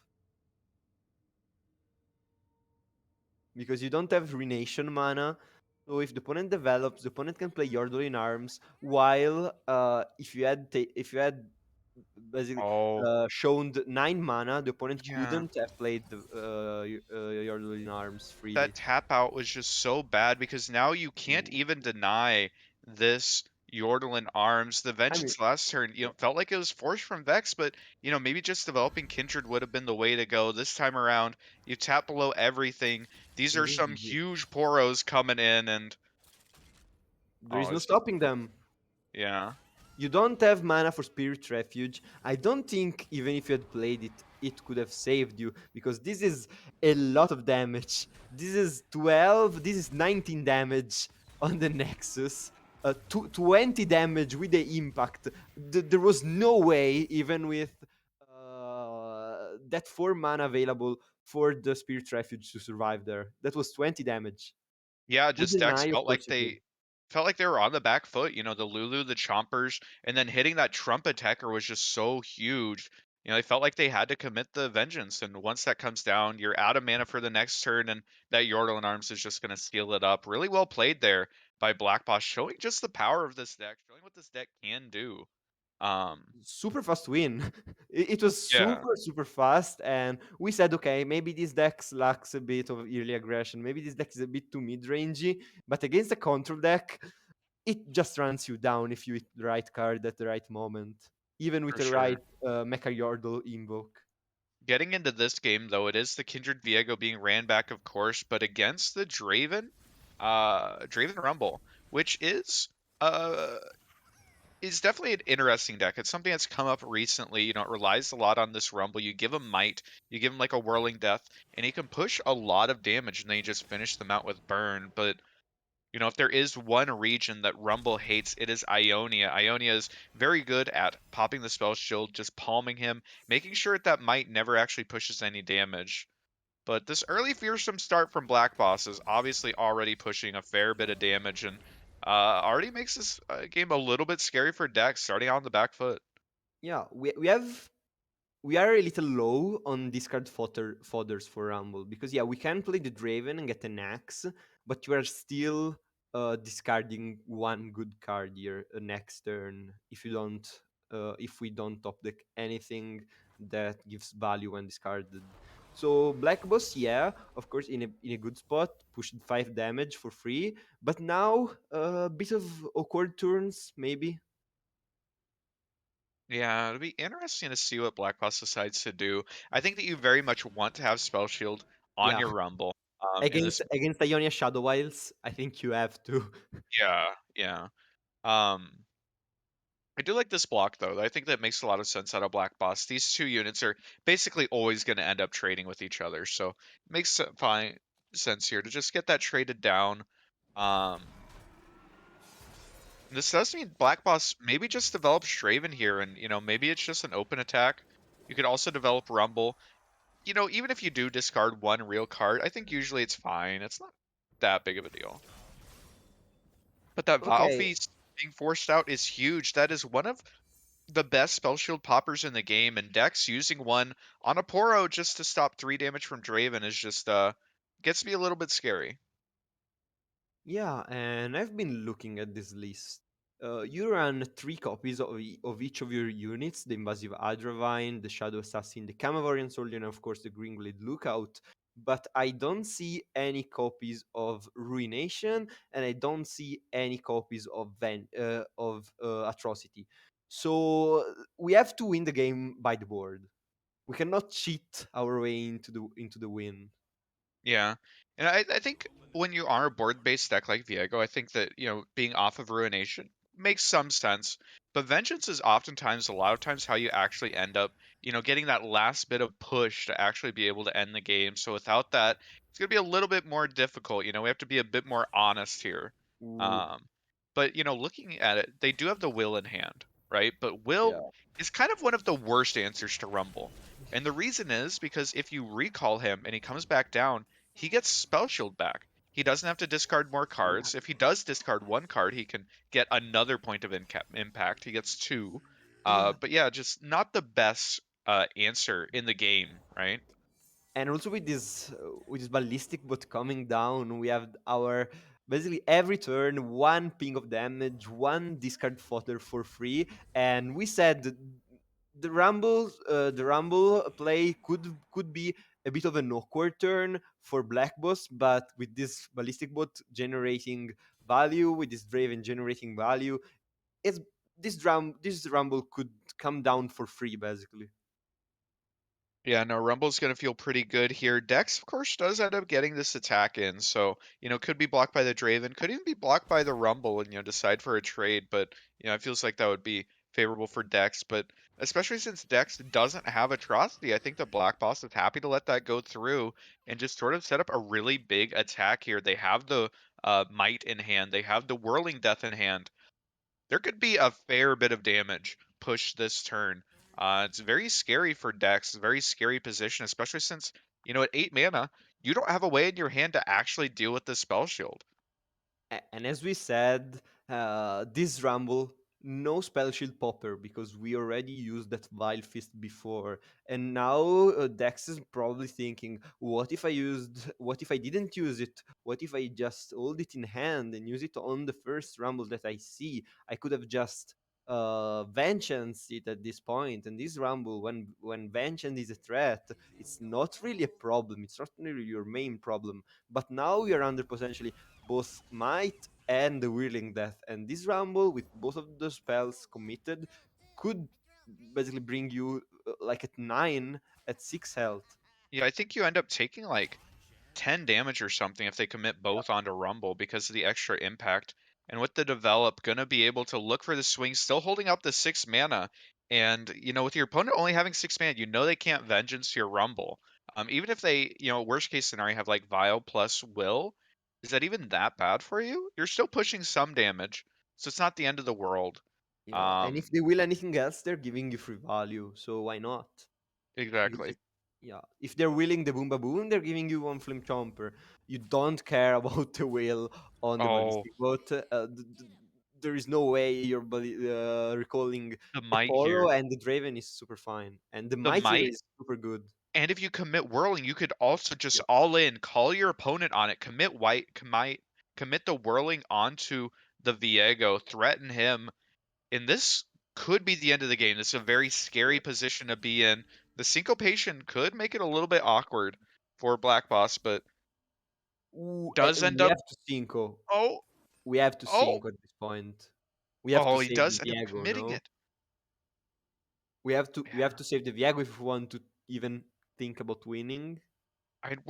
Because you don't have ruination mana. So if the opponent develops, the opponent can play Yordle in arms. While if you had basically Oh, shown 9 mana, the opponent yeah. couldn't have played the Yordle in arms That freely. tap out was just so bad because now you can't Ooh. even deny this Yordlin arms. The I mean, Vengeance last turn, yeah, felt like it was forced from Vex, but maybe just developing Kindred would have been the way to go. This time around, you tap below everything. These it are is some GG. huge poros coming in, and There is oh, no it's just stopping them. yeah. You don't have mana for Spirit Refuge. I don't think even if you had played it, it could have saved you because this is a lot of damage. This is 12, this is 19 damage on the Nexus. 20 damage with the impact. There was no way, even with that 4 mana available for the Spirit Refuge to survive there. That was 20 damage. Yeah, With just decks deny, of felt like course you they could. felt like they were on the back foot. The Lulu, the Chompers, and then hitting that Trump attacker was just so huge. They felt like they had to commit the vengeance, and once that comes down, you're out of mana for the next turn, and that Yordle in Arms is just going to seal it up. Really well played there by Black Boss, showing just the power of this deck, showing what this deck can do. Um, Super fast win. It was yeah, super fast, and we said, okay, maybe this deck lacks a bit of early aggression. Maybe this deck is a bit too mid rangey, but against a control deck, it just runs you down if you hit the right card at the right moment, even with for the right sure. Mecha Yordle invoke. Getting into this game, though, it is the Kindred Viego being ran back, of course, but against the Draven Rumble, which uh is definitely an interesting deck. It's something that's come up recently. It relies a lot on this Rumble. You give him Might, you give him like a Whirling Death, and he can push a lot of damage, and then you just finish them out with Burn. But if there is one region that Rumble hates, it is Ionia. Ionia is very good at popping the spell shield, just palming him, making sure that Might never actually pushes any damage. But this early fearsome start from Black Boss is obviously already pushing a fair bit of damage and already makes this game a little bit scary for Dex starting on the back foot. Yeah, we are a little low on discard fodders for Rumble because yeah, we can play the Draven and get an axe, but you are still discarding one good card here next turn if we don't top deck anything that gives value when discarded. So Black Boss, yeah, of course, in a good spot, pushed 5 damage for free, but now a bit of awkward turns maybe. Yeah, it'll be interesting to see what Black Boss decides to do. I think that you very much want to have Spell Shield on Yeah, your Rumble. In against this, against Ionia Shadow Wilds, I think you have to. yeah, yeah. Um, I do like this block though. I think that makes a lot of sense out of Black Boss. These two units are basically always going to end up trading with each other, so it makes fine sense here to just get that traded down. Um, this does mean Black Boss maybe just develops Straven here, and maybe it's just an open attack. You could also develop Rumble. Even if you do discard one real card, I think usually it's fine. It's not that big of a deal. But that Okay, Valfi being forced out is huge. That is one of the best spell shield poppers in the game, and Dex using one on a Poro just to stop 3 damage from Draven is just gets to be a little bit scary. yeah, and I've been looking at this list. You run 3 copies of each of your units: the Invasive Adravine, the Shadow Assassin, the Camavorian Soldier, and of course the Greenglade Lookout. But I don't see any copies of Ruination, and I don't see any copies of Atrocity. So we have to win the game by the board. We cannot cheat our way into the win. Yeah, and I think when you are a board-based deck like Viego, I think that being off of Ruination makes some sense. But Vengeance is oftentimes a lot of times how you actually end up, getting that last bit of push to actually be able to end the game. So without that, it's gonna be a little bit more difficult. We have to be a bit more honest here. Ooh, Um, but looking at it, they do have the Will in hand, right? But Will yeah. is kind of one of the worst answers to Rumble. And the reason is because if you recall him and he comes back down, he gets Spell Shield back. He doesn't have to discard more cards. If he does discard one card, he can get another point of impact. He gets two. Yeah, But yeah, just not the best answer in the game, right? and also with this ballistic bot coming down, we have our basically every turn one ping of damage, one discard fodder for free, and we said the rumble play could be a bit of an awkward turn for Black Boss, but with this ballistic bot generating value, with this Draven generating value, it's this rumble could come down for free basically. Yeah, no, Rumble's going to feel pretty good here. Dex, of course, does end up getting this attack in, so, could be blocked by the Draven, could even be blocked by the Rumble and, decide for a trade, but, it feels like that would be favorable for Dex, but especially since Dex doesn't have Atrocity, I think the Black Boss is happy to let that go through and just sort of set up a really big attack here. They have the Might in hand, they have the Whirling Death in hand. There could be a fair bit of damage pushed this turn. It's very scary for Dex, very scary position, especially since, at 8 mana, you don't have a way in your hand to actually deal with the spell shield. And as we said, this Rumble, no spell shield popper because we already used that Vile Fist before. And now Dex is probably thinking, what if I didn't use it? What if I just hold it in hand and use it on the first Rumble that I see? I could have just vengeance it at this point. And this Rumble, when vengeance is a threat, it's not really a problem. It's not really your main problem. But now we are under potentially both might and the whirling death. And this rumble with both of the spells committed could basically bring you like at 9 at 6 health. Yeah, I think you end up taking like 10 damage or something if they commit Yeah. both onto Rumble because of the extra impact. And with the develop, gonna be able to look for the swing, still holding up the 6 mana. And with your opponent only having 6 mana, they can't vengeance your Rumble. Even if they, worst case scenario, have like Vile plus Will, is that even that bad for you? You're still pushing some damage, so it's not the end of the world. Yeah, and Um, if they will anything else, they're giving you free value, so why not? Because exactly. yeah, if they're willing the boom boom, they're giving you one flame chomper. You don't care about the will on the Oh, ballistic, but there is no way you're recalling the the might Poro here. and the Draven is super fine, and the The might here might. is super good. And if you commit whirling, you could also just Yeah. all in, call your opponent on it, commit white, commit the whirling onto the Viego, threaten him, and this could be the end of the game. This is a very scary position to be in. The syncopation could make it a little bit awkward for Black Boss, but Ooh, does end we up. have to Cinco. Oh, We have to oh, Cinco at this point. We have to oh, he save the does end up Viego, committing no? it. We have to Yeah. save the Viego if we want to even think about winning. I mean,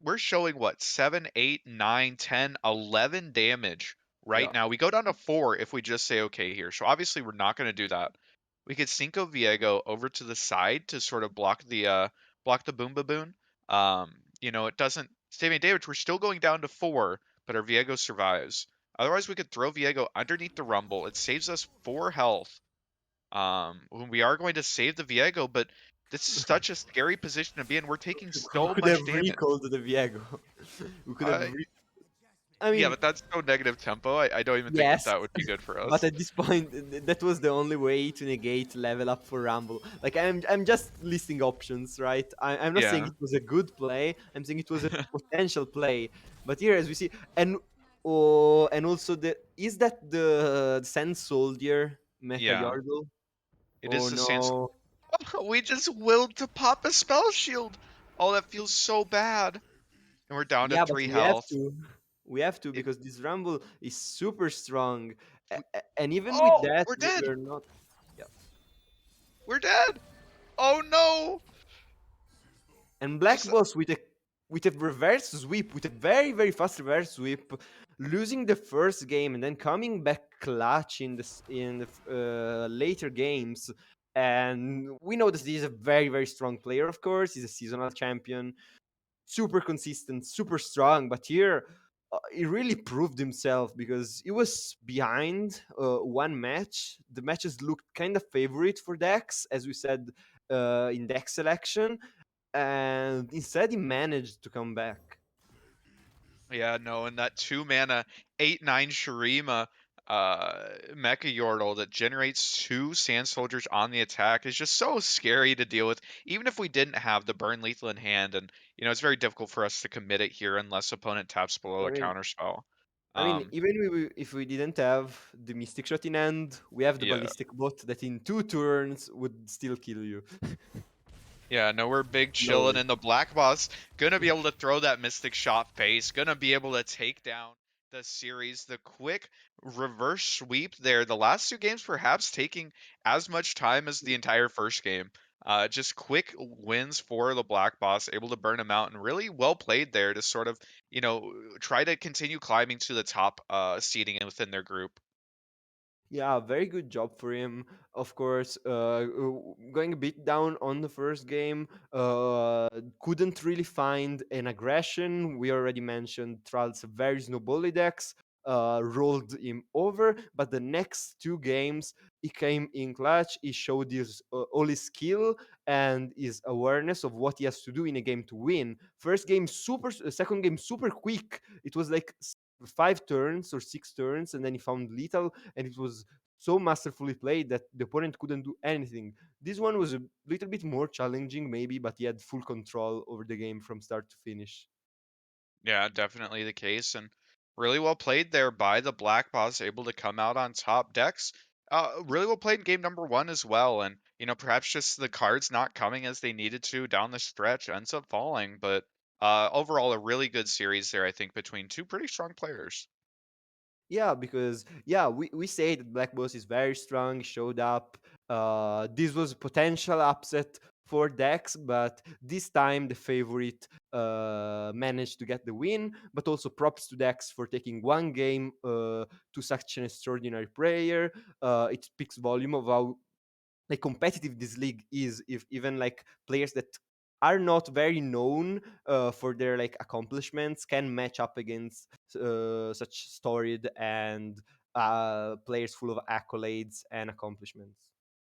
we're showing what 7, 8, 9, 10, 11 damage right Yeah. now. We go down to 4 if we just say okay here. So obviously we're not going to do that. We could Cinco Viego over to the side to sort of block the Boom Baboon. It doesn't save any damage. We're still going down to 4, but our Viego survives. Otherwise, we could throw Viego underneath the Rumble. It saves us 4 health. We are going to save the Viego, but this is such a scary position to be in. We're taking We so could have much damage. recalled the Viego. we could have. I I Yeah, mean, but that's so negative tempo. I don't even think that yes, that would be good for but us. at this point, that was the only way to negate level up for Rumble. Like I'm just listing options, right? I'm not saying Yeah. it was a good play. I'm saying it was a potential play. But here, as we see, and also the is that the Sand Soldier Mecha Yeah. Yordle? It Oh is the sans. no! We just willed to pop a spell shield. Oh, that feels so bad. And we're down to Yeah, but 3 we have health. to. We have to It, because this Rumble is super strong, we, and even with oh, that, we're dead. we're not. Yeah. We're dead. Oh no. And Black Just Boss with a reverse sweep, with a very very fast reverse sweep, losing the first game and then coming back clutch in the later games. And we know that he's a very very strong player. Of course, he's a seasonal champion, super consistent, super strong. But here, he really proved himself because he was behind one match. The matches looked kind of favorite for Dex, as we said in Dex selection, and instead he managed to come back. Yeah, no, and that 2 mana 8/9 Shurima Mecha Yordle that generates 2 Sand Soldiers on the attack is just so scary to deal with, even if we didn't have the burn lethal in hand. And it's very difficult for us to commit it here unless opponent taps below I a mean, counter spell. I mean, Um, even if we didn't have the Mystic Shot in hand, we have the yeah. Ballistic Bot that in 2 turns would still kill you. Yeah, no, we're big No chilling, way. and the Black Boss gonna be able to throw that Mystic Shot face, gonna be able to take down the series. The quick reverse sweep there. The last 2 games perhaps taking as much time as the entire first game. Just quick wins for the Black Boss, able to burn him out, and really well played there to sort of, try to continue climbing to the top seeding within their group. Yeah, very good job for him. Of course, going a bit down on the first game, couldn't really find an aggression. We already mentioned Trall's very snowbally decks, rolled him over. But the next 2 games, he came in clutch. He showed his all his skill and his awareness of what he has to do in a game to win. First game super, second game super quick. It was like five turns or six turns, and then he found lethal, and it was so masterfully played that the opponent couldn't do anything. This one was a little bit more challenging, maybe, but he had full control over the game from start to finish. Yeah, definitely the case, and really well played there by the Black Boss, able to come out on top. Dex, really well played in game number one as well, and perhaps just the cards not coming as they needed to down the stretch ends up falling, but overall a really good series there, I think, between two pretty strong players. Yeah, because yeah, we say that Black Boss is very strong, showed up. This was a potential upset for Dex, but this time the favorite managed to get the win. But also props to Dex for taking one game to such an extraordinary player. It speaks volume of how like competitive this league is, if even like players that are not very known for their like accomplishments can match up against such storied and players full of accolades and accomplishments.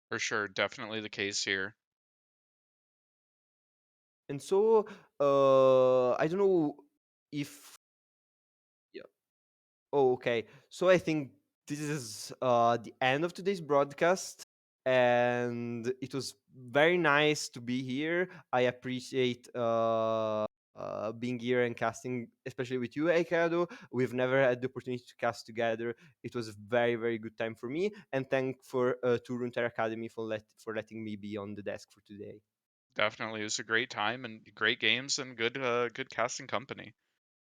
For sure, definitely the case here. And so I don't know if Oh, okay. So I think this is the end of today's broadcast, and it was very nice to be here. I appreciate being here and casting, especially with you, Aikado. We've never had the opportunity to cast together. It was a very, very good time for me, and thank for to Runeterra Academy for letting me be on the desk for today. Definitely, it was a great time and great games and good casting company.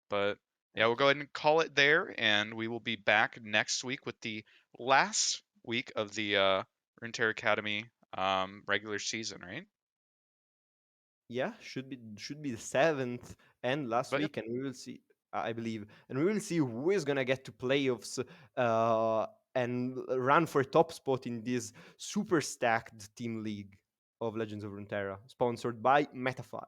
But yeah, we'll Thank go you. ahead and call it there, and we will be back next week with the last week of the Runeterra Academy regular season, right? Yeah, should be the seventh and last But yep, week, and we will see. I believe, and we will see who is gonna get to playoffs and run for a top spot in this super stacked team league of Legends of Runeterra, sponsored by metafy.